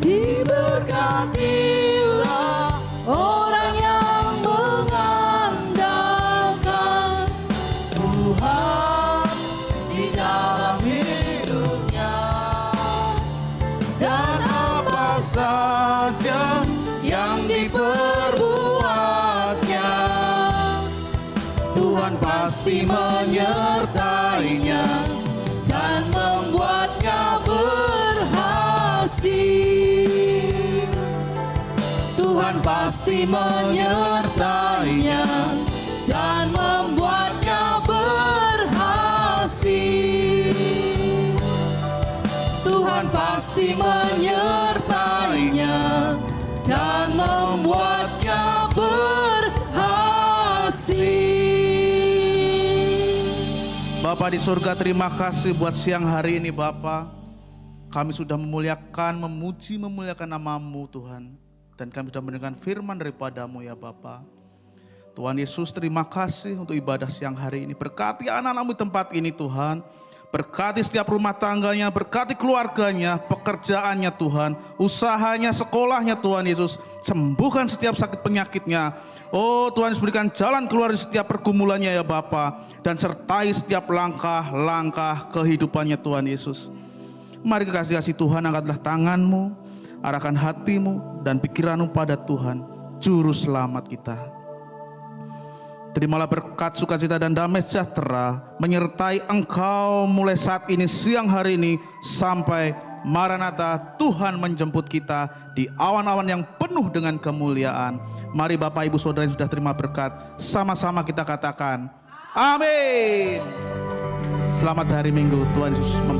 Diberkatilah orang yang mengandalkan Tuhan di dalam hidupnya, dan apa saja yang diperbuatnya, Tuhan pasti menyertainya dan membuatnya berhasil. Tuhan pasti menyertainya dan membuatnya berhasil. Tuhan pasti menyertainya dan membuatnya berhasil. Bapa di surga, terima kasih buat siang hari ini Bapa. Kami sudah memuliakan nama-Mu Tuhan. Dan kami sudah mendengar firman daripada-Mu ya Bapa. Tuhan Yesus, terima kasih untuk ibadah siang hari ini. Berkati anak-anak-Mu di tempat ini Tuhan. Berkati setiap rumah tangganya, berkati keluarganya, pekerjaannya Tuhan. Usahanya, sekolahnya Tuhan Yesus. Sembuhkan setiap sakit penyakitnya. Oh Tuhan Yesus, berikan jalan keluar dari setiap pergumulannya ya Bapa. Dan sertai setiap langkah-langkah kehidupannya Tuhan Yesus. Mari kasih Tuhan, angkatlah tangan-Mu. Arahkan hatimu dan pikiranmu pada Tuhan, Juru Selamat kita. Terimalah berkat, sukacita dan damai sejahtera menyertai engkau mulai saat ini, siang hari ini, sampai Maranatha, Tuhan menjemput kita di awan-awan yang penuh dengan kemuliaan. Mari Bapak Ibu Saudara yang sudah terima berkat, sama-sama kita katakan, amin. Selamat hari Minggu, Tuhan Yesus memberkati.